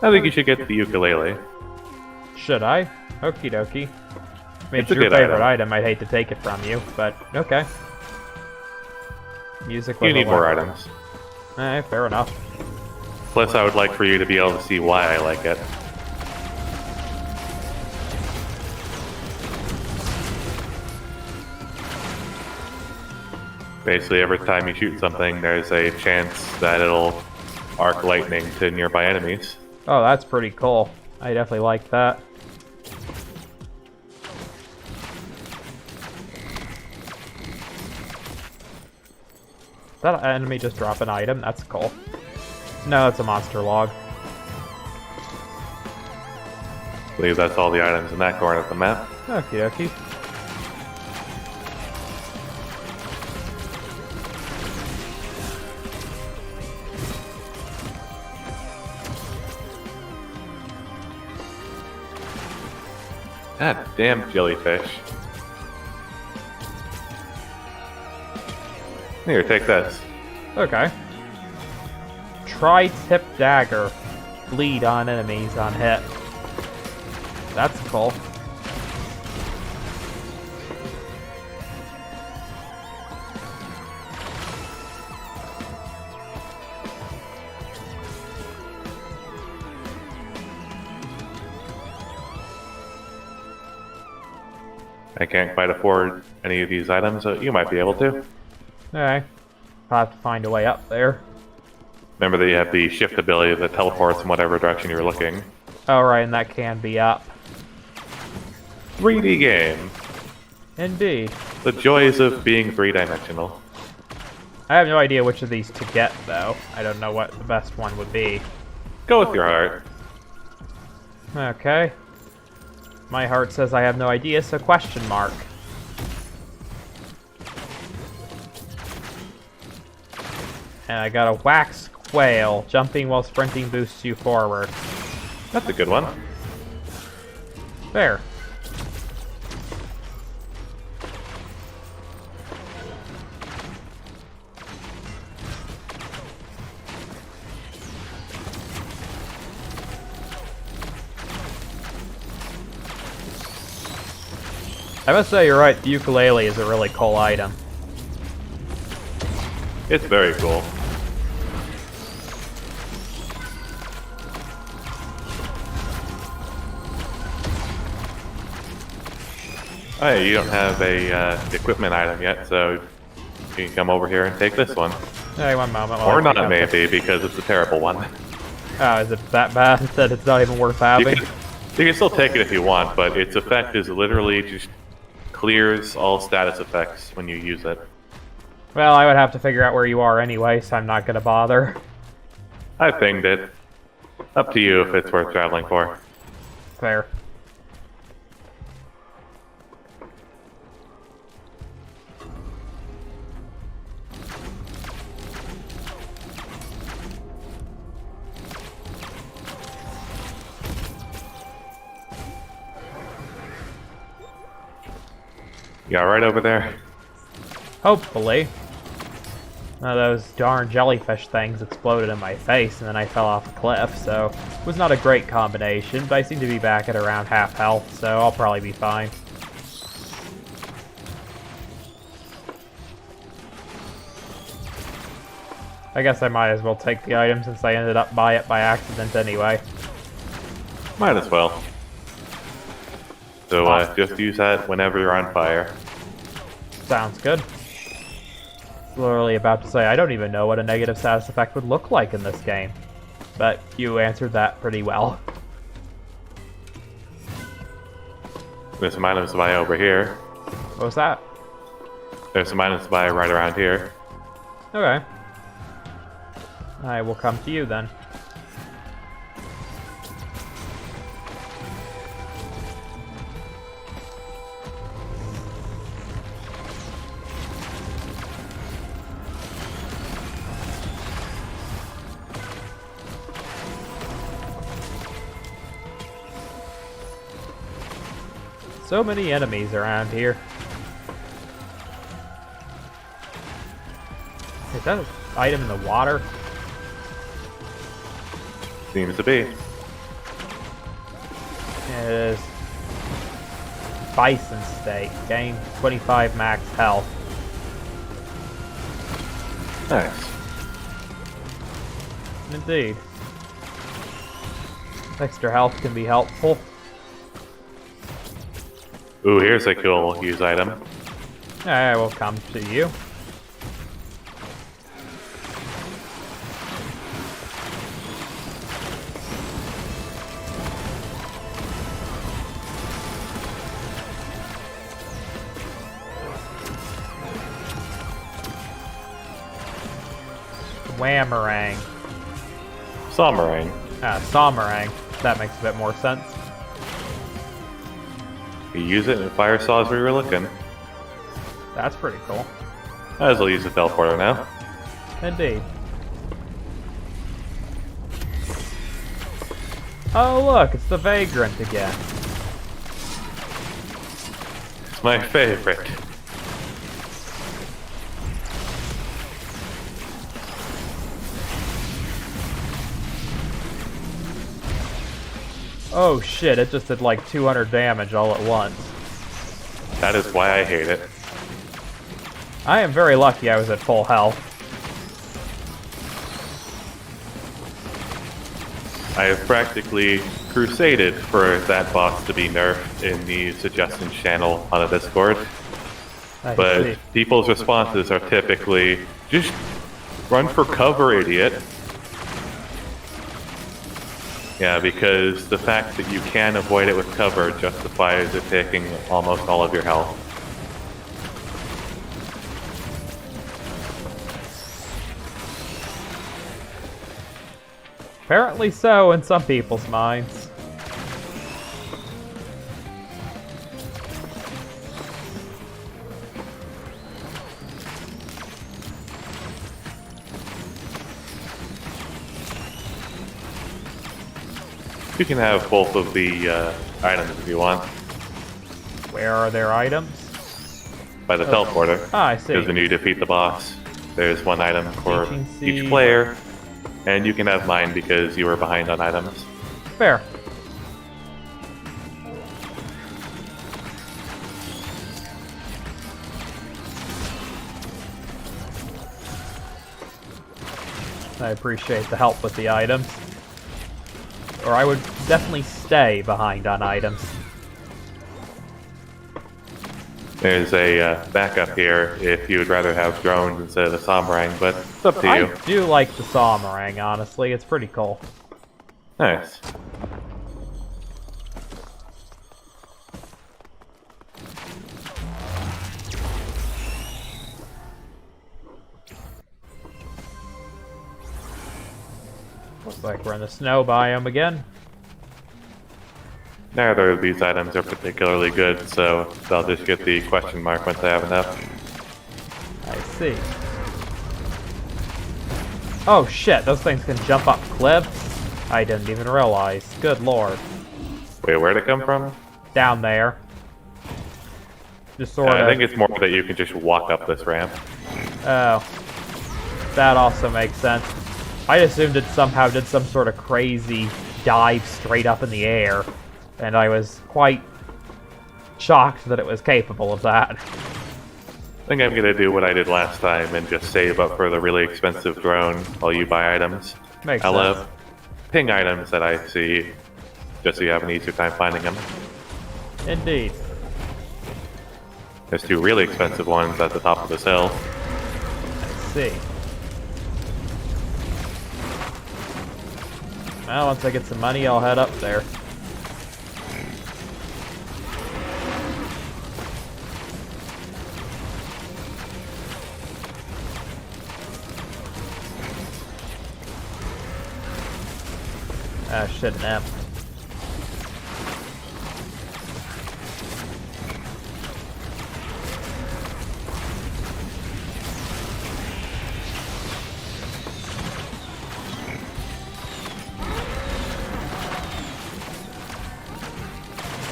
I think you should get the ukulele. Should I? Okie dokie. I mean, It's a your good favorite item. item. I'd hate to take it from you, but okay. Music. You need more items. Fair enough. Plus, I would like for you to be able to see why I like it. Basically, every time you shoot something, there's a chance that it'll arc lightning to nearby enemies. Oh, that's pretty cool. I definitely like that. Did that enemy just drop an item? That's cool. No, it's a monster log. I believe that's all the items in that corner of the map. Okie dokie. God damn jellyfish. Here, take this. Okay. Tri-tip dagger. Bleed on enemies on hit. That's cool. I can't quite afford any of these items, so you might be able to. Alright. I'll have to find a way up there. Remember that you have the shift ability that teleports in whatever direction you're looking. Alright, and that can be up. 3D game. Indeed. The joys of being three-dimensional. I have no idea which of these to get, though. I don't know what the best one would be. Go with your heart. Okay. My heart says I have no idea, so question mark. And I got a wax quail. Jumping while sprinting boosts you forward. That's a good one. There. I must say, you're right, the ukulele is a really cool item. It's very cool. Oh yeah, you don't have a equipment item yet, so you can come over here and take this one. Hey, one moment. Or not, maybe, because it's a terrible one. Oh, is it that bad that it's not even worth having? You can still take it if you want, but its effect is literally just clears all status effects when you use it. Well, I would have to figure out where you are anyway, so I'm not gonna bother. I pinged it. Up to you if it's worth traveling for. Fair. You alright over there? Hopefully. One of those darn jellyfish things exploded in my face, and then I fell off a cliff, so it was not a great combination, but I seem to be back at around half health, so I'll probably be fine. I guess I might as well take the item since I ended up by it by accident anyway. Might as well. So just use that whenever you're on fire. Sounds good. literally about to say, I don't even know what a negative status effect would look like in this game. But you answered that pretty well. There's some items to buy over here. What was that? There's some items to buy right around here. Okay. I will come to you then. So many enemies around here. Is that an item in the water? Seems to be. It is. Bison steak. Gain 25 max health. Nice. Indeed. Extra health can be helpful. Ooh, here's a cool use item. I will come to you. Whammerang. Samarang. Somerang. That makes a bit more sense. You use it and fire saw as we were looking. That's pretty cool. Might as well use the teleporter now. Indeed. Oh look, it's the Vagrant again. It's my favorite. Oh shit, it just did like 200 damage all at once. That is why I hate it. I am very lucky I was at full health. I have practically crusaded for that boss to be nerfed in the suggestions channel on the Discord. But see. people's responses are typically, just run for cover, idiot. Yeah, because the fact that you can avoid it with cover justifies it taking almost all of your health. Apparently so in some people's minds. You can have both of the items if you want, Where are their items? by the teleporter. Ah, I see. Because when you defeat the boss, there's one item for Teaching each seed. player, and you can have mine because you were behind on items. Fair. I appreciate the help with the items. Or I would definitely stay behind on items. There's a backup here if you would rather have drones instead of the Samarang, but it's up to you. I do like the Somerang, honestly. It's pretty cool. Nice. Looks like we're in the snow biome again. Neither of these items are particularly good, so they'll just get the question mark once I have enough. I see. Oh shit, those things can jump up cliffs? I didn't even realize. Good lord. Wait, where'd it come from? Down there. Just sort of. I think it's more that you can just walk up this ramp. Oh. That also makes sense. I assumed it somehow did some sort of crazy dive straight up in the air, and I was quite shocked that it was capable of that. I think I'm gonna do what I did last time and just save up for the really expensive drone while you buy items. Makes I'll sense. ping items that I see, just so you have an easier time finding them. Indeed. There's two really expensive ones at the top of this hill. see. Well, once I get some money, I'll head up there. Ah, shit, an amp.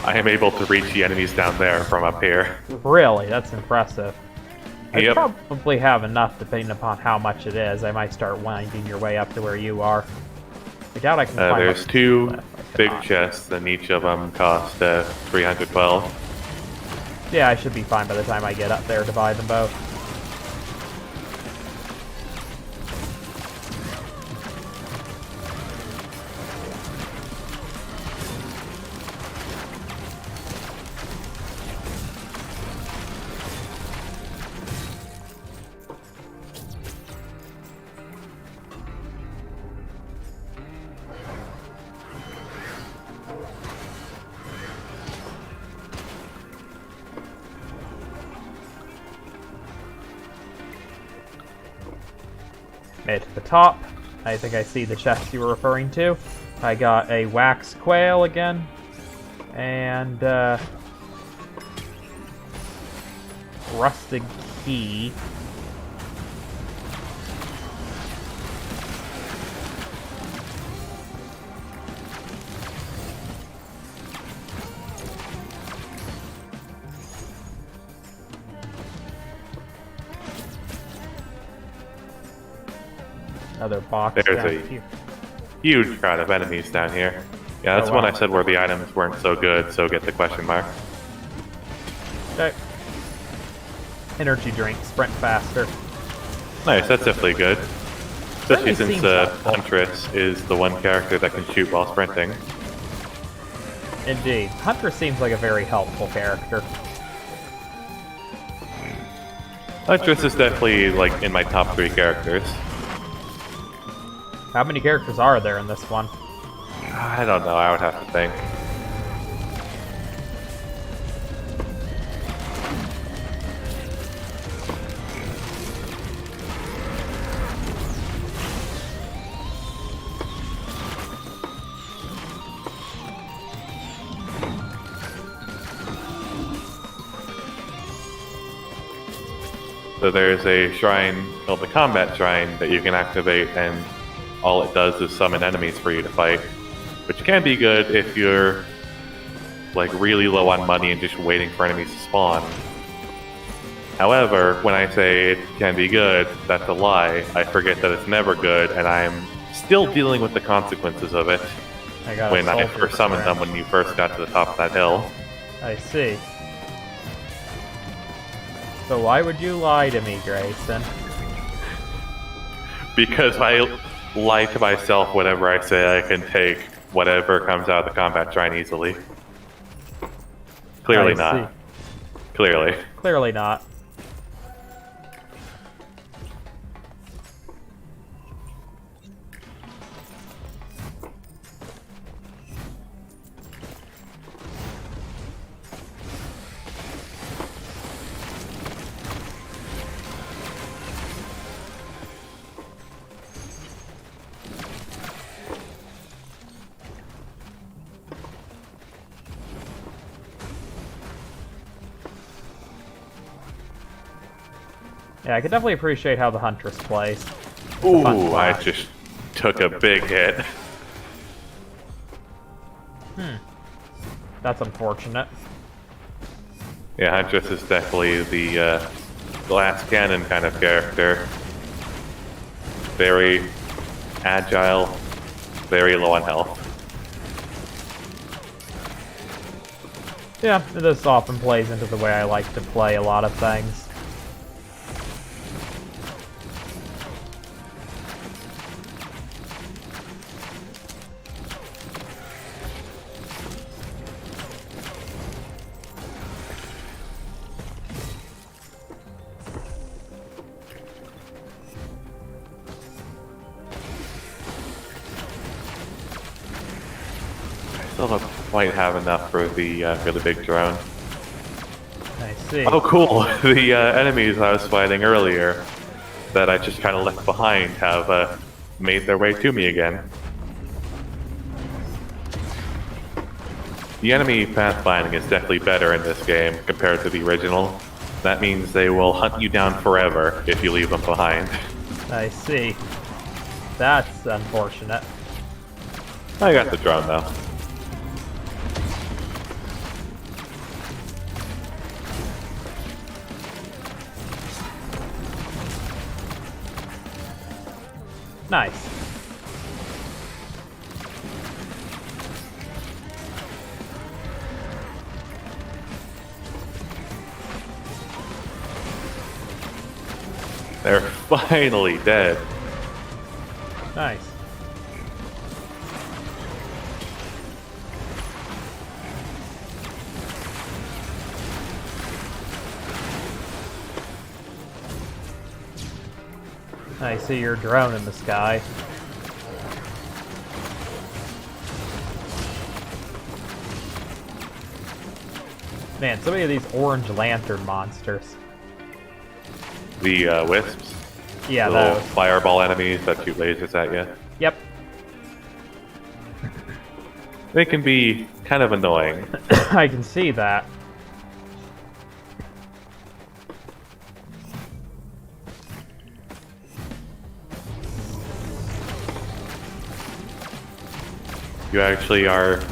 I am able to reach the enemies down there from up here. Really? That's impressive. I Yep. probably have enough depending upon how much it is. I might start winding your way up to where you are. I doubt I can find There's much two left. I big cannot. chests, and each of them cost 312. Yeah, I should be fine by the time I get up there to buy them both. Made it to the top. I think I see the chest you were referring to. I got a wax quail again. And, rusted key. Another box There's down a- here. Huge crowd of enemies down here. Yeah, that's Oh, when wow. I said where the items weren't so good, so get the question mark. Okay. Energy drink, sprint faster. Nice, that's definitely good. Especially Certainly since seems helpful. Huntress is the one character that can shoot while sprinting. Indeed. Hunter seems like a very helpful character. Huntress is definitely, like, in my top 3 characters. How many characters are there in this one? I don't know, I would have to think. So there's a shrine called the Combat Shrine that you can activate, and all it does is summon enemies for you to fight, which can be good if you're like really low on money and just waiting for enemies to spawn. However, when I say it can be good, that's a lie. I forget that it's never good, and I'm still dealing with the consequences of it I got when a I soldier first summoned them friend. when you first got to the top of that hill. I see. So why would you lie to me, Grayson? Because I lie to myself whenever I say I can take whatever comes out of the combat shrine easily. Clearly I not. see. Clearly. Clearly not. Yeah, I can definitely appreciate how the Huntress plays. Ooh, fun I class. just took a big hit. That's unfortunate. Yeah, Huntress is definitely the glass cannon kind of character. Very agile, very low on health. Yeah, this often plays into the way I like to play a lot of things. still don't quite have enough for the big drone. I see. Oh, cool! The enemies I was fighting earlier that I just kind of left behind have made their way to me again. The enemy pathfinding is definitely better in this game compared to the original. That means they will hunt you down forever if you leave them behind. I see. That's unfortunate. I got the drone though. Nice. They're finally dead. Nice. I see your drone in the sky. Man, so many of these orange lantern monsters. The wisps. Yeah, little those. fireball enemies that shoot lasers at you. Yep. They can be kind of annoying. I can see that. You actually are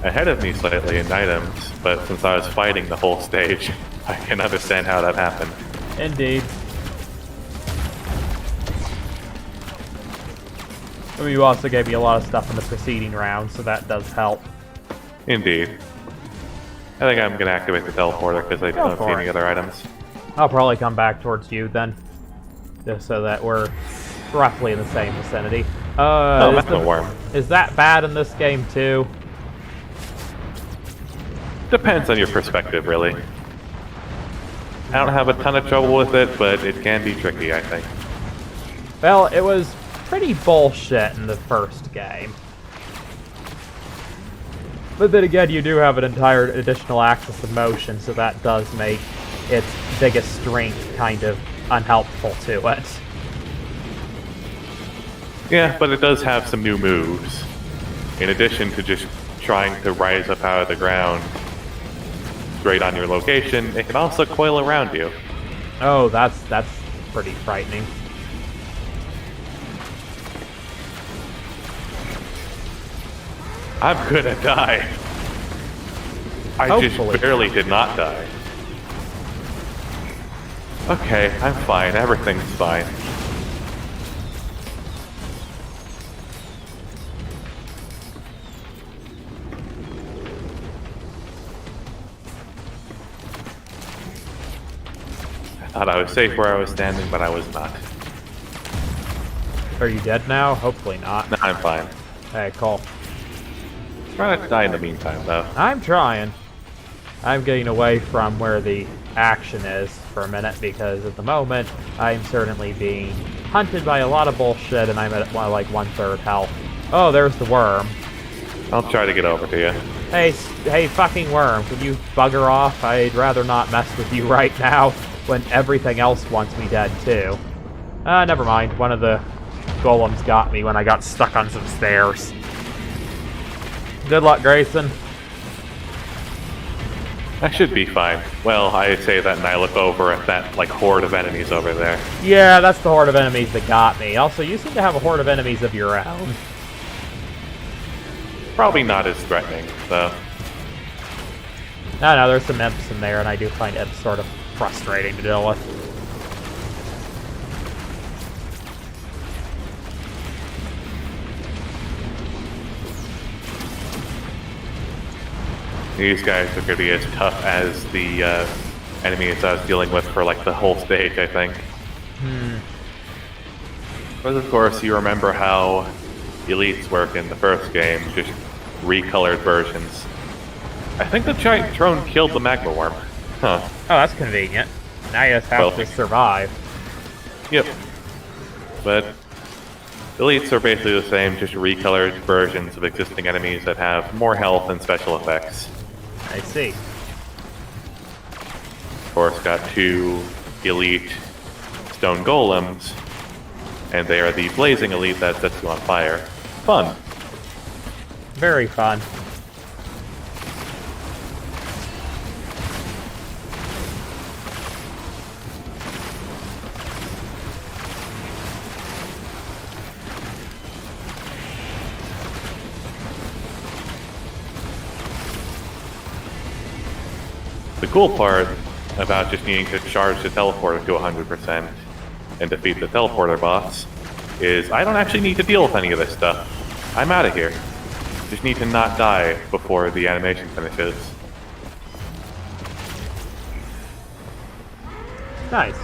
ahead of me slightly in items, but since I was fighting the whole stage, I can understand how that happened. Indeed. I mean, you also gave me a lot of stuff in the preceding round, so that does help. Indeed. I think I'm going to activate the teleporter because I don't see any other items. I'll probably come back towards you then, just so that we're roughly in the same vicinity. Magma worm. Is that bad in this game too? Depends on your perspective, really. I don't have a ton of trouble with it, but it can be tricky, I think. Well, it was pretty bullshit in the first game. But then again, you do have an entire additional axis of motion, so that does make its biggest strength kind of unhelpful to it. Yeah, but it does have some new moves. In addition to just trying to rise up out of the ground straight on your location, it can also coil around you. Oh, that's pretty frightening. I'm gonna die. I Hopefully. just barely did not die. Okay, I'm fine. Everything's fine. I thought I was safe where I was standing, but I was not. Are you dead now? Hopefully not. No, I'm fine. Hey, cool. Try not to die in the meantime, though. I'm trying. I'm getting away from where the action is for a minute because at the moment I'm certainly being hunted by a lot of bullshit and I'm at like 1/3 health. Oh, there's the worm. I'll try to get over to you. Hey, fucking worm, can you bugger off? I'd rather not mess with you right now when everything else wants me dead too. Never mind. One of the golems got me when I got stuck on some stairs. Good luck, Grayson. I should be fine. Well, I say that and I look over at that, like, horde of enemies over there. Yeah, that's the horde of enemies that got me. Also, you seem to have a horde of enemies of your own. Probably not as threatening, though. No, there's some imps in there, and I do find imps sort of frustrating to deal with. These guys are going to be as tough as the enemies I was dealing with for like the whole stage, I think. But of course, you remember how elites work in the first game, just recolored versions. I think the giant drone killed the magma worm. Huh. Oh, that's convenient. Now you just have to survive. Yep. But Elites are basically the same, just recolored versions of existing enemies that have more health and special effects. I see. Of course, got 2 elite stone golems, and they are the blazing elite that sets you on fire. Fun. Very fun. The cool part about just needing to charge the teleporter to 100% and defeat the teleporter boss is I don't actually need to deal with any of this stuff. I'm out of here. Just need to not die before the animation finishes. Nice.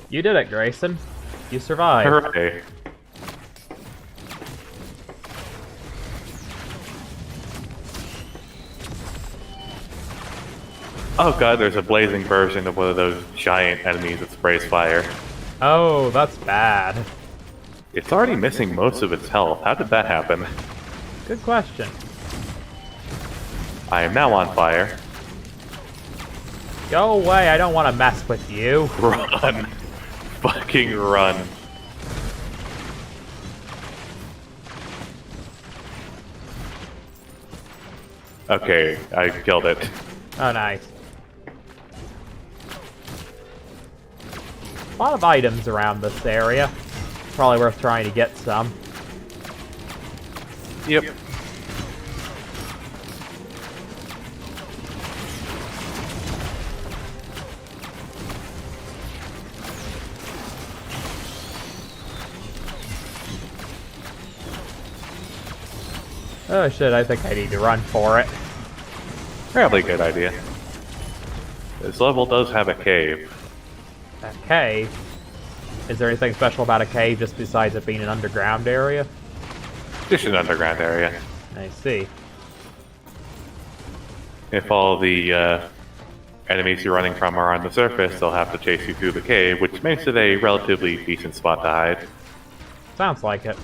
You did it, Grayson. You survived. Hooray. Oh god, there's a blazing version of one of those giant enemies that sprays fire. Oh, that's bad. It's already missing most of its health. How did that happen? Good question. I am now on fire. Go away, I don't want to mess with you. Run. Fucking run. Okay, I killed it. Oh, nice. A lot of items around this area. Probably worth trying to get some. Yep. Oh shit, I think I need to run for it. Probably a good idea. This level does have a cave. A cave? Is there anything special about a cave just besides it being an underground area? Just an underground area. I see. If all the enemies you're running from are on the surface, they'll have to chase you through the cave, which makes it a relatively decent spot to hide. Sounds like it.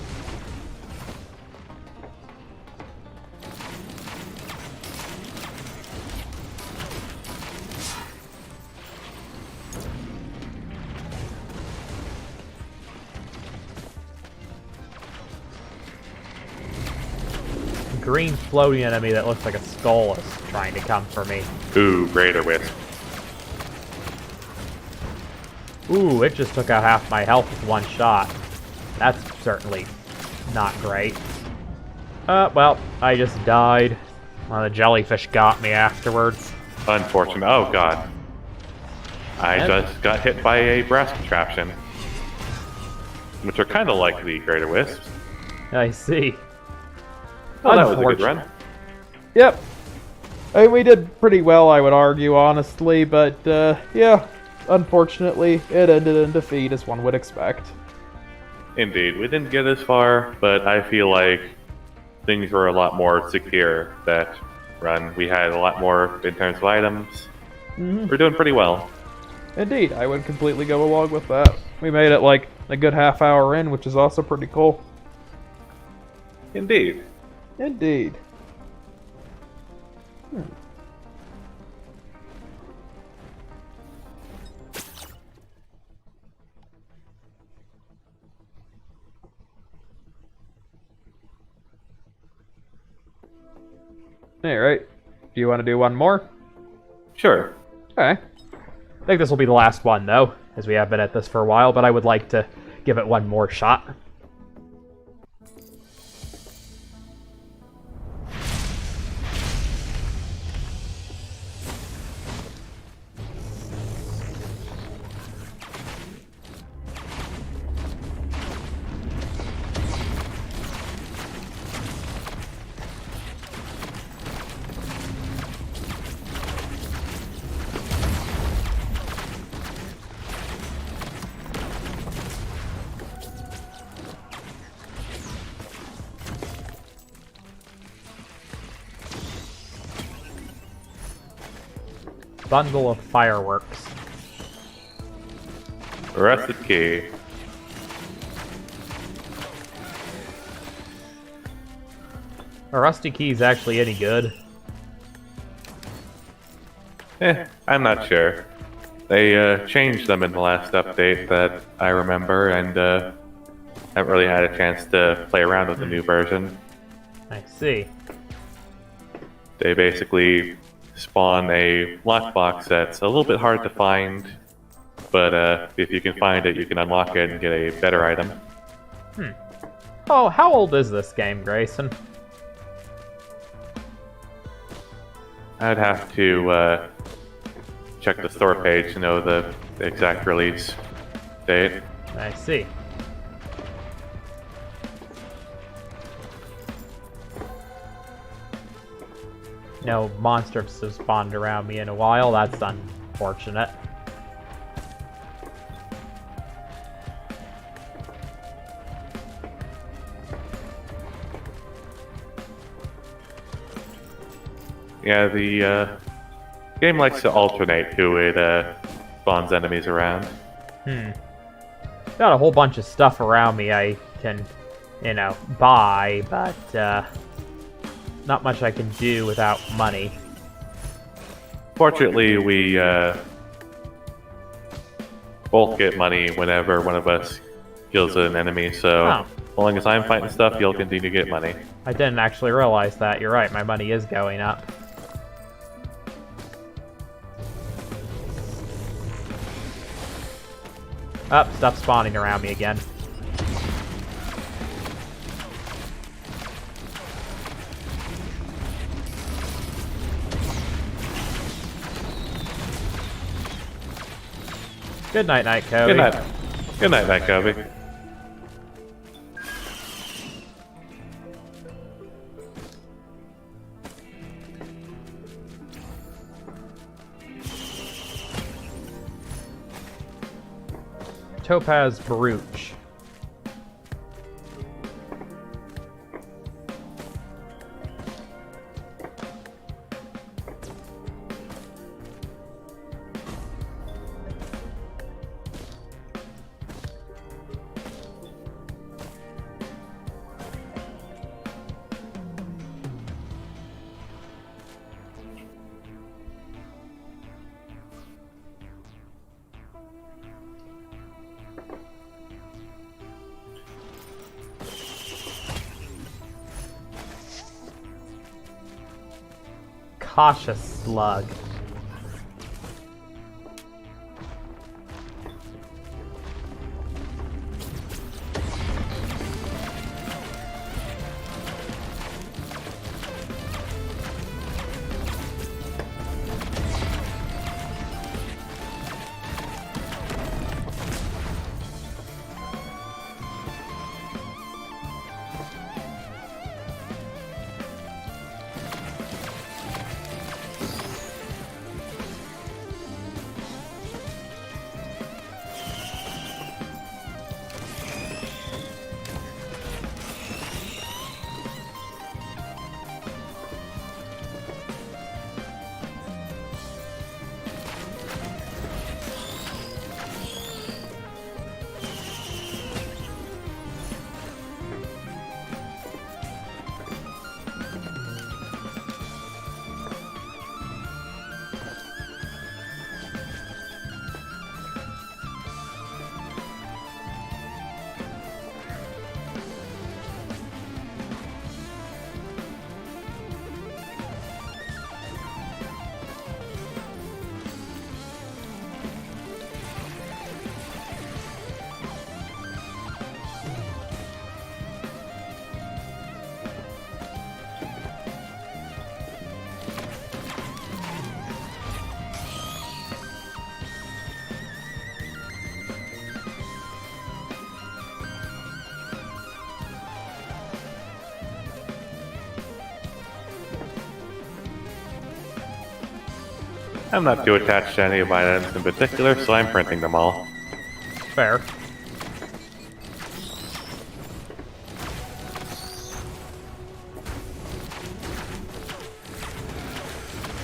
Green floating enemy that looks like a skull is trying to come for me. Ooh, Greater Wisp. Ooh, it just took out half my health with one shot. That's certainly not great. Well, I just died. Well, the jellyfish got me afterwards. Unfortunate. Oh god. I just got hit by a brass contraption. Which are kind of like the Greater Wisps. I see. Oh, that was a good run. Yep. I mean, we did pretty well, I would argue, honestly, but, yeah, unfortunately, it ended in defeat, as one would expect. Indeed. We didn't get as far, but I feel like things were a lot more secure that run. We had a lot more in terms of items. We're doing pretty well. Indeed, I would completely go along with that. We made it, like, a good half hour in, which is also pretty cool. Indeed. Indeed. Alright. Do you want to do one more? Sure. Okay. I think this will be the last one, though, as we have been at this for a while, but I would like to give it one more shot. Bundle of fireworks. Rusted key. Are rusty keys actually any good? I'm not sure. They changed them in the last update that I remember, and haven't really had a chance to play around with the new version. I see. They basically spawn a lockbox that's a little bit hard to find, but if you can find it, you can unlock it and get a better item. Oh, how old is this game, Grayson? I'd have to check the store page to know the exact release date. I see. No monsters have spawned around me in a while. That's unfortunate. Yeah, the game likes to alternate who it spawns enemies around. Got a whole bunch of stuff around me I can, buy, but not much I can do without money. Fortunately, we both get money whenever one of us kills an enemy, so Oh. as long as I'm fighting stuff, you'll continue to get money. I didn't actually realize that. You're right, my money is going up. Stop spawning around me again. Good night, Kobe. Good night. Good night, Night Kobe. Topaz Brooch. Cautious slug. I'm not too attached to any of my items in particular, so I'm printing them all. Fair.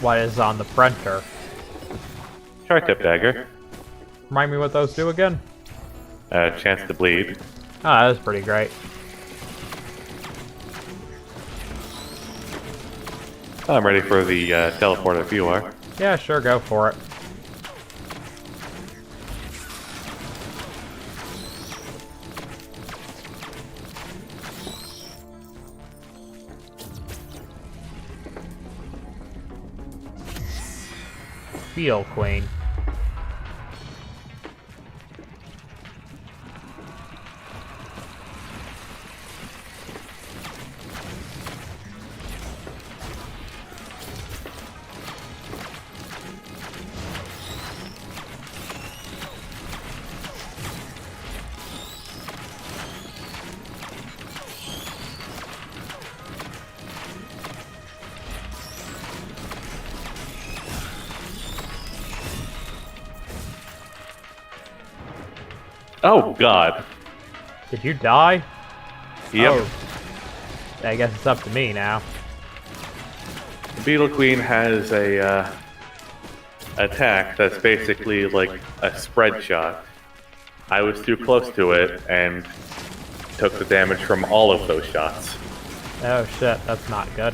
What is on the printer? Tri-tip dagger. Remind me what those do again? Chance to bleed. Ah, that's pretty great. I'm ready for the teleporter if you are. Yeah, sure, go for it. Beetle Queen. Oh God. Did you die? Yep. Oh. I guess it's up to me now. The Beetle Queen has a attack that's basically like a spread shot. I was too close to it and took the damage from all of those shots. Oh shit, that's not good.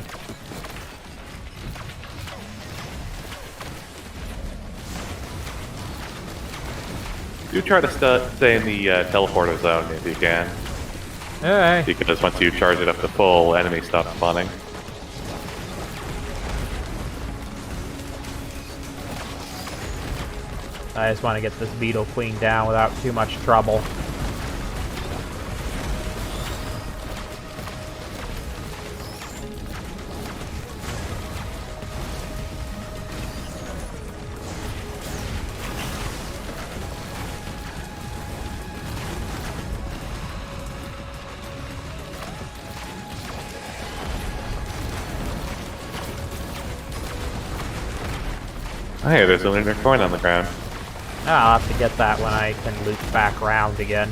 Do try to stay in the teleporter zone if you can, Alright. because once you charge it up to full, enemies stop spawning. I just want to get this Beetle Queen down without too much trouble. Hey, there's a lunar coin on the ground. I'll have to get that when I can loop back around again.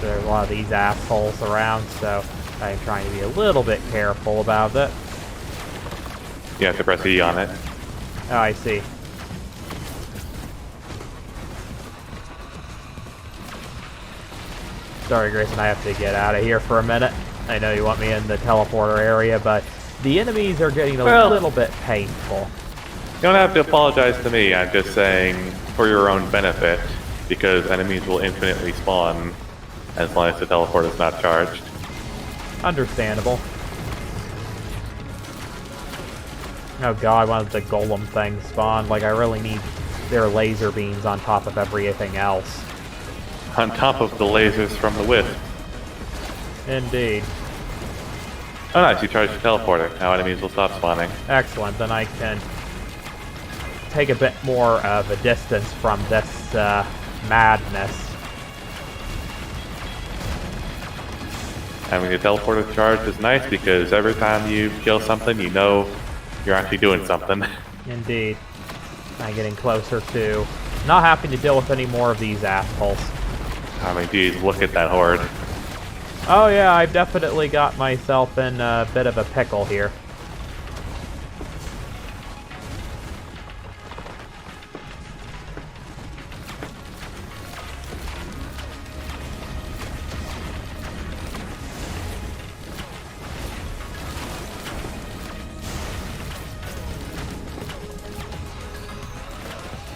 There's a lot of these assholes around, so I'm trying to be a little bit careful about it. You have to press E on it. Oh, I see. Sorry, Grayson, I have to get out of here for a minute. I know you want me in the teleporter area, but the enemies are getting a little bit painful. You don't have to apologize to me, I'm just saying for your own benefit, because enemies will infinitely spawn as long as the teleporter is not charged. Understandable. Oh god, one of the golem things spawned. Like, I really need their laser beams on top of everything else. On top of the lasers from the wisp. Indeed. Oh nice, you charged the teleporter. Now enemies will stop spawning. Excellent, then I can take a bit more of a distance from this madness. Having the teleporter charged is nice because every time you kill something, you know you're actually doing something. Indeed. I'm getting closer to not having to deal with any more of these assholes. I mean, geez, look at that horde. Oh yeah, I've definitely got myself in a bit of a pickle here.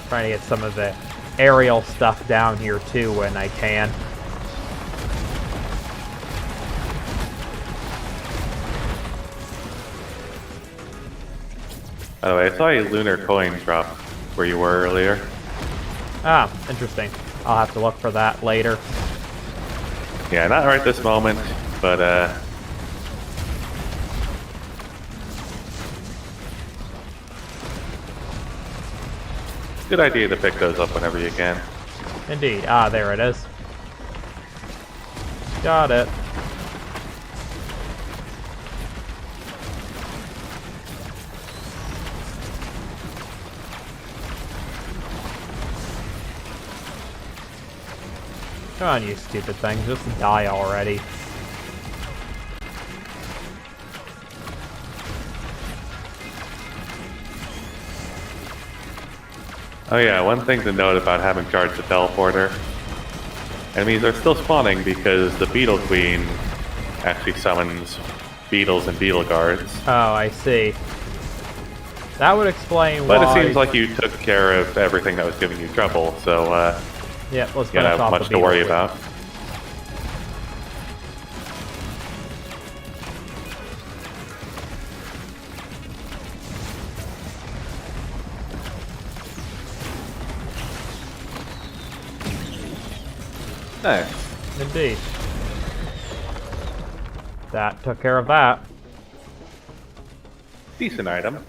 Trying to get some of the aerial stuff down here too when I can. By the way, I saw a lunar coin drop where you were earlier. Ah, interesting. I'll have to look for that later. Yeah, not right this moment, but good idea to pick those up whenever you can. Indeed. Ah, there it is. Got it. Come on, you stupid thing. Just die already. Oh yeah, one thing to note about having charged the teleporter. Enemies are still spawning because the Beetle Queen actually summons beetles and beetle guards. Oh, I see. That would explain But why... it seems like you took care of everything that was giving you trouble, so Yeah, let's you don't finish have off much the to worry beetles. about. Nice. Indeed. That took care of that. Decent item.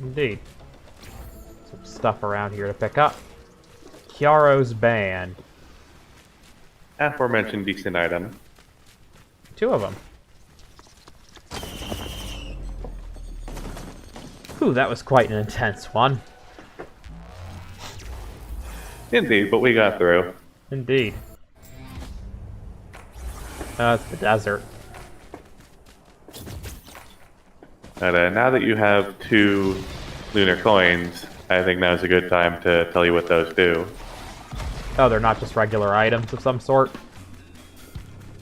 Indeed. Some stuff around here to pick up. Chiaro's band. Aforementioned decent item. 2 of them. Whew, that was quite an intense one. Indeed, but we got through. Indeed. It's the desert. And now that you have 2 lunar coins, I think now's a good time to tell you what those do. Oh, they're not just regular items of some sort?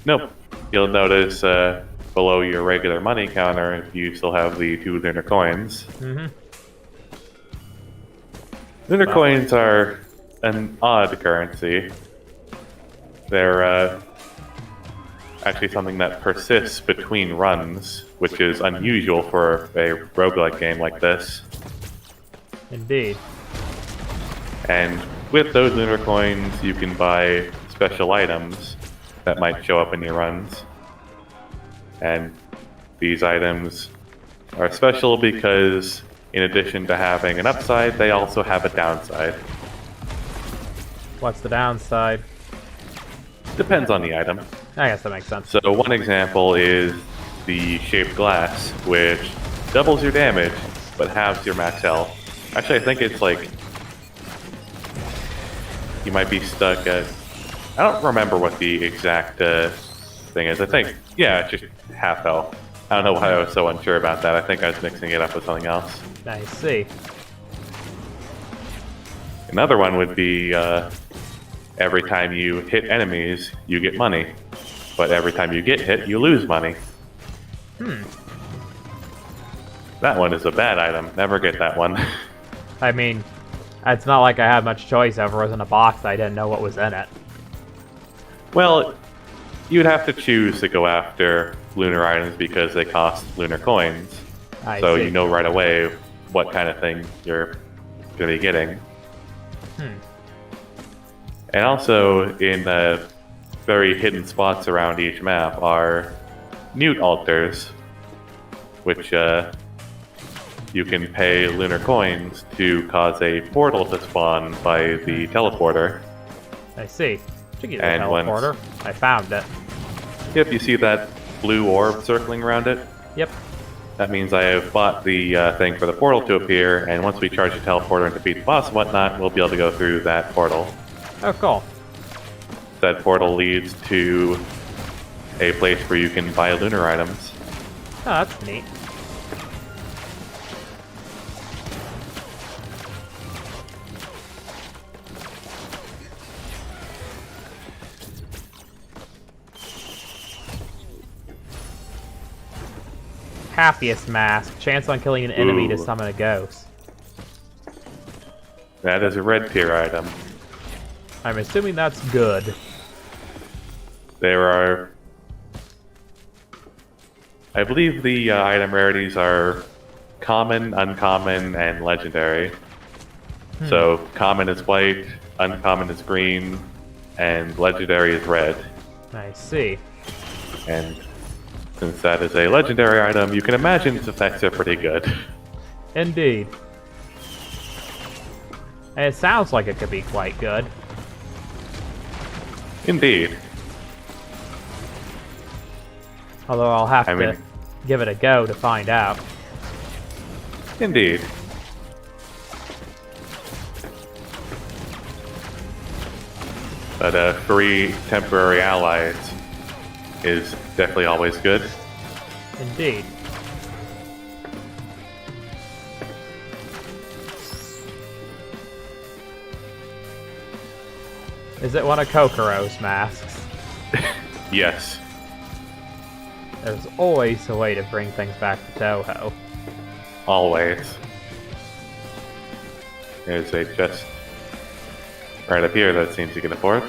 Nope. You'll notice below your regular money counter, you still have the 2 lunar coins. Mm-hmm. Lunar coins are an odd currency. They're actually something that persists between runs, which is unusual for a roguelike game like this. Indeed. And with those lunar coins, you can buy special items that might show up in your runs. And these items are special because, in addition to having an upside, they also have a downside. What's the downside? Depends on the item. I guess that makes sense. So one example is the shaped glass, which doubles your damage, but halves your max health. Actually, I think it's like... you might be stuck at... I don't remember what the exact thing is. I think, yeah, it's just half health. I don't know why I was so unsure about that. I think I was mixing it up with something else. I see. Another one would be every time you hit enemies, you get money. But every time you get hit, you lose money. That one is a bad item. Never get that one. I mean, it's not like I had much choice over. It was in a box. I didn't know what was in it. Well, you'd have to choose to go after lunar items because they cost lunar coins. I So see. you know right away what kind of thing you're going to be getting. And also, in very hidden spots around each map are newt altars, which you can pay lunar coins to cause a portal to spawn by the teleporter. I see. Should get a And once- teleporter. I found it. Yep, you see that blue orb circling around it? Yep. That means I have bought the thing for the portal to appear, and once we charge the teleporter and defeat the boss and whatnot, we'll be able to go through that portal. Oh, cool. That portal leads to a place where you can buy lunar items. Oh, that's neat. Happiest mask. Chance on killing an enemy to Ooh. summon a ghost. That is a red tier item. I'm assuming that's good. There are... I believe the item rarities are common, uncommon, and legendary. So common is white, uncommon is green, and legendary is red. I see. And since that is a legendary item, you can imagine its effects are pretty good. Indeed. And it sounds like it could be quite good. Indeed. Although I'll have I to mean- give it a go to find out. Indeed. But free temporary allies is definitely always good. Indeed. Is it one of Kokoro's masks? Yes. There's always a way to bring things back to Toho. Always. There's a chest right up here that seems you can afford.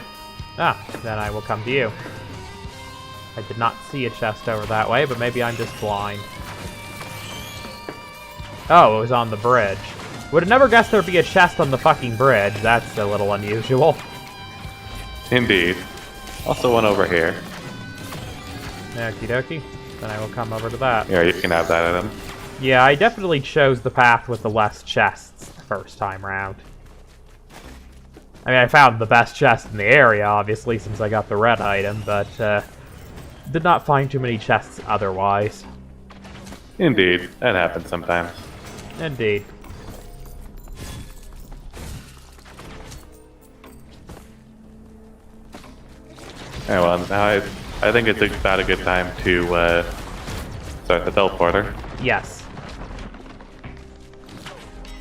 Ah, then I will come to you. I did not see a chest over that way, but maybe I'm just blind. Oh, it was on the bridge. Would have never guessed there'd be a chest on the fucking bridge. That's a little unusual. Indeed. Also one over here. Okie dokie. Then I will come over to that. Here, you can have that item. Yeah, I definitely chose the path with the less chests the first time round. I mean, I found the best chest in the area, obviously, since I got the red item, but did not find too many chests otherwise. Indeed. That happens sometimes. Indeed. Yeah, well, now I think it's about a good time to start the teleporter. Yes.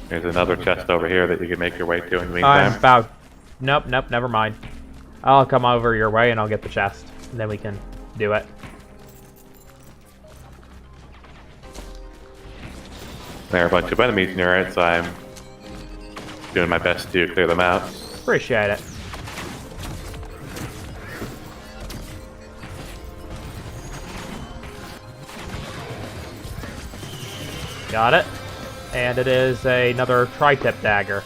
There's another chest over here that you can make your way to in the I'm meantime. about... Nope, never mind. I'll come over your way and I'll get the chest. And then we can do it. There are a bunch of enemies near it, so I'm doing my best to clear them out. Appreciate it. Got it. And it is another tri-tip dagger.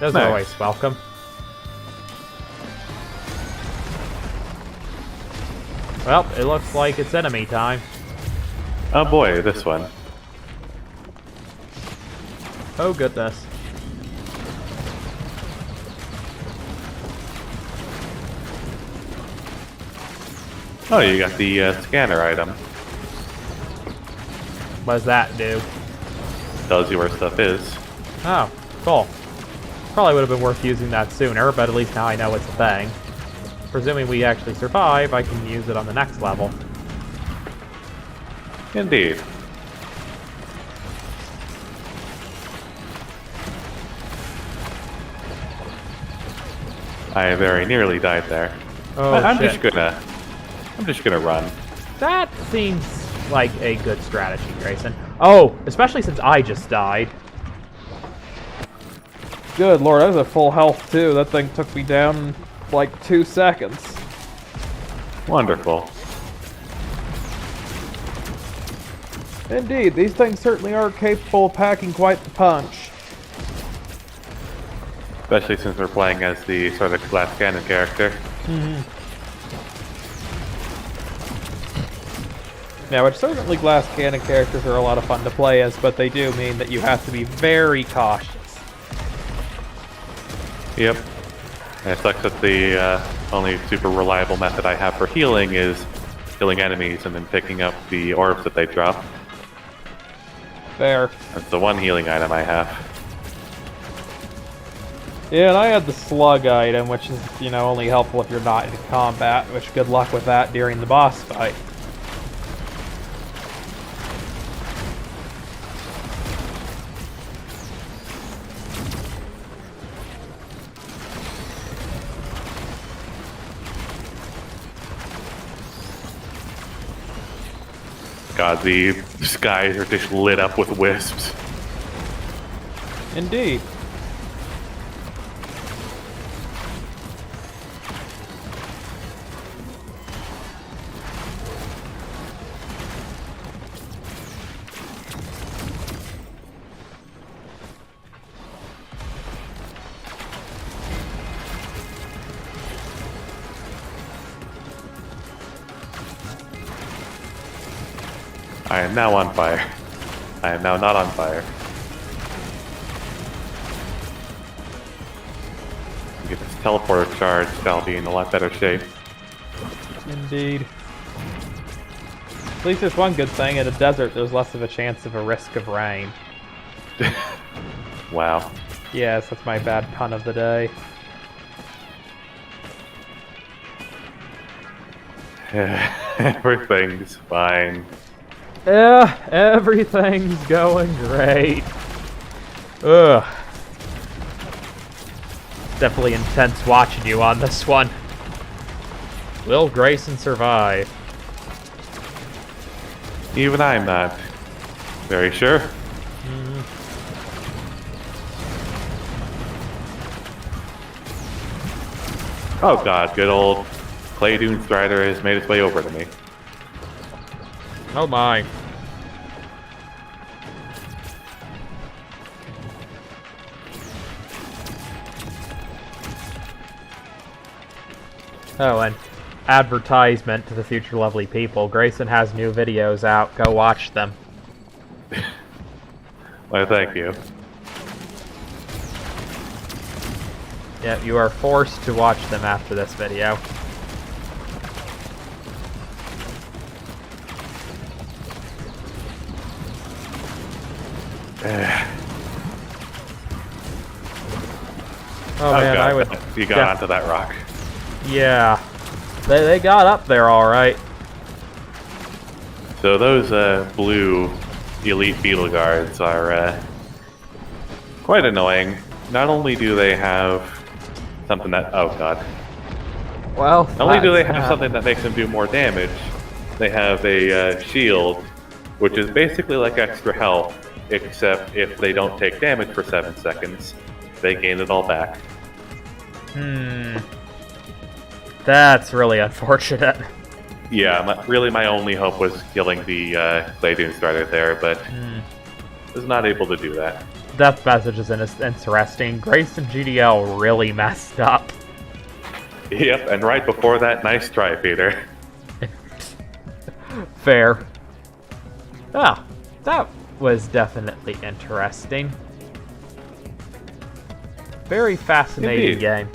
Those Nice. are always welcome. Well, it looks like it's enemy time. Oh boy, this one. Oh goodness. Oh, you got the scanner item. What does that do? Tells you where stuff is. Oh, cool. Probably would have been worth using that sooner, but at least now I know it's a thing. Presuming we actually survive, I can use it on the next level. Indeed. I very nearly died there. Oh, I'm shit. just gonna run. That seems like a good strategy, Grayson. Oh, especially since I just died. Good lord, I was at full health too. That thing took me down in like 2 seconds. Wonderful. Indeed, these things certainly are capable of packing quite the punch. Especially since we're playing as the sort of glass cannon character. Yeah, which certainly glass cannon characters are a lot of fun to play as, but they do mean that you have to be very cautious. Yep. And it sucks that the only super reliable method I have for healing is killing enemies and then picking up the orbs that they drop. Fair. That's the one healing item I have. Yeah, and I had the slug item, which is, you know, only helpful if you're not in combat, which good luck with that during the boss fight. God, the skies are just lit up with wisps. Indeed. I am now on fire. I am now not on fire. Get this teleporter charged, I'll be in a lot better shape. Indeed. At least there's one good thing, in a desert there's less of a chance of a risk of rain. Wow. Yes, that's my bad pun of the day. Everything's fine. Yeah, everything's going great. Ugh. Definitely intense watching you on this one. Will Grayson survive? Even I'm not very sure. Oh god, good old Clay Dune Strider has made its way over to me. Oh my. Oh, and advertisement to the future lovely people. Grayson has new videos out. Go watch them. Well, thank you. Yeah, you are forced to watch them after this video. Oh man, god, I would. you got onto that rock. Yeah, they got up there all right. So those blue elite beetle guards are quite annoying. Not only do they have something that Well, not only do they have something that makes them do more damage, they have a shield, which is basically like extra health, except if they don't take damage for 7 seconds, they gain it all back. That's really unfortunate. Yeah, really my only hope was killing the Clay Dune Strider there, but was not able to do that. Death message is interesting. Grayson GDL really messed up. Yep, and right before that, nice try, Peter. Fair. Ah, that was definitely interesting. Very fascinating Indeed. game.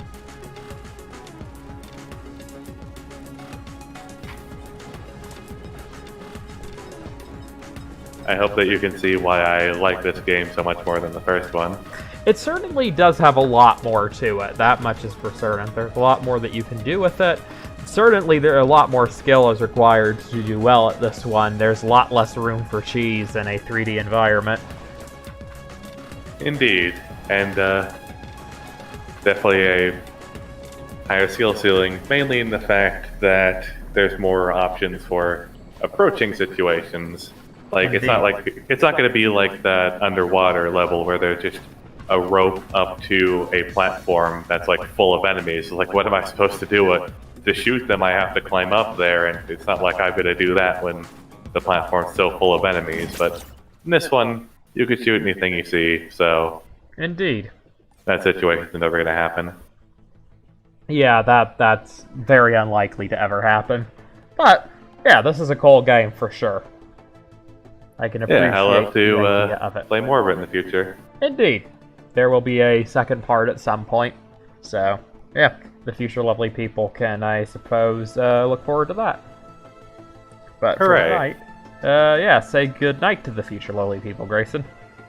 I hope that you can see why I like this game so much more than the first one. It certainly does have a lot more to it. That much is for certain. There's a lot more that you can do with it. Certainly, there are a lot more skill is required to do well at this one. There's a lot less room for cheese in a 3D environment. Indeed, and definitely a higher skill ceiling, mainly in the fact that there's more options for approaching situations. Like it's not going to be like that underwater level where there's just a rope up to a platform that's like full of enemies. It's like, what am I supposed to do? To shoot them, I have to climb up there, and it's not like I'm going to do that when the platform's so full of enemies. But in this one, you can shoot anything you see, so Indeed. that situation's never going to happen. Yeah, that's very unlikely to ever happen. But, yeah, this is a cool game for sure. I can appreciate Yeah, I love the idea of to it. play more of it in the future. Indeed. There will be a second part at some point. So, yeah, the future lovely people can, I suppose, look forward to that. But Hooray. for tonight, yeah, say good night to the future lovely people, Grayson.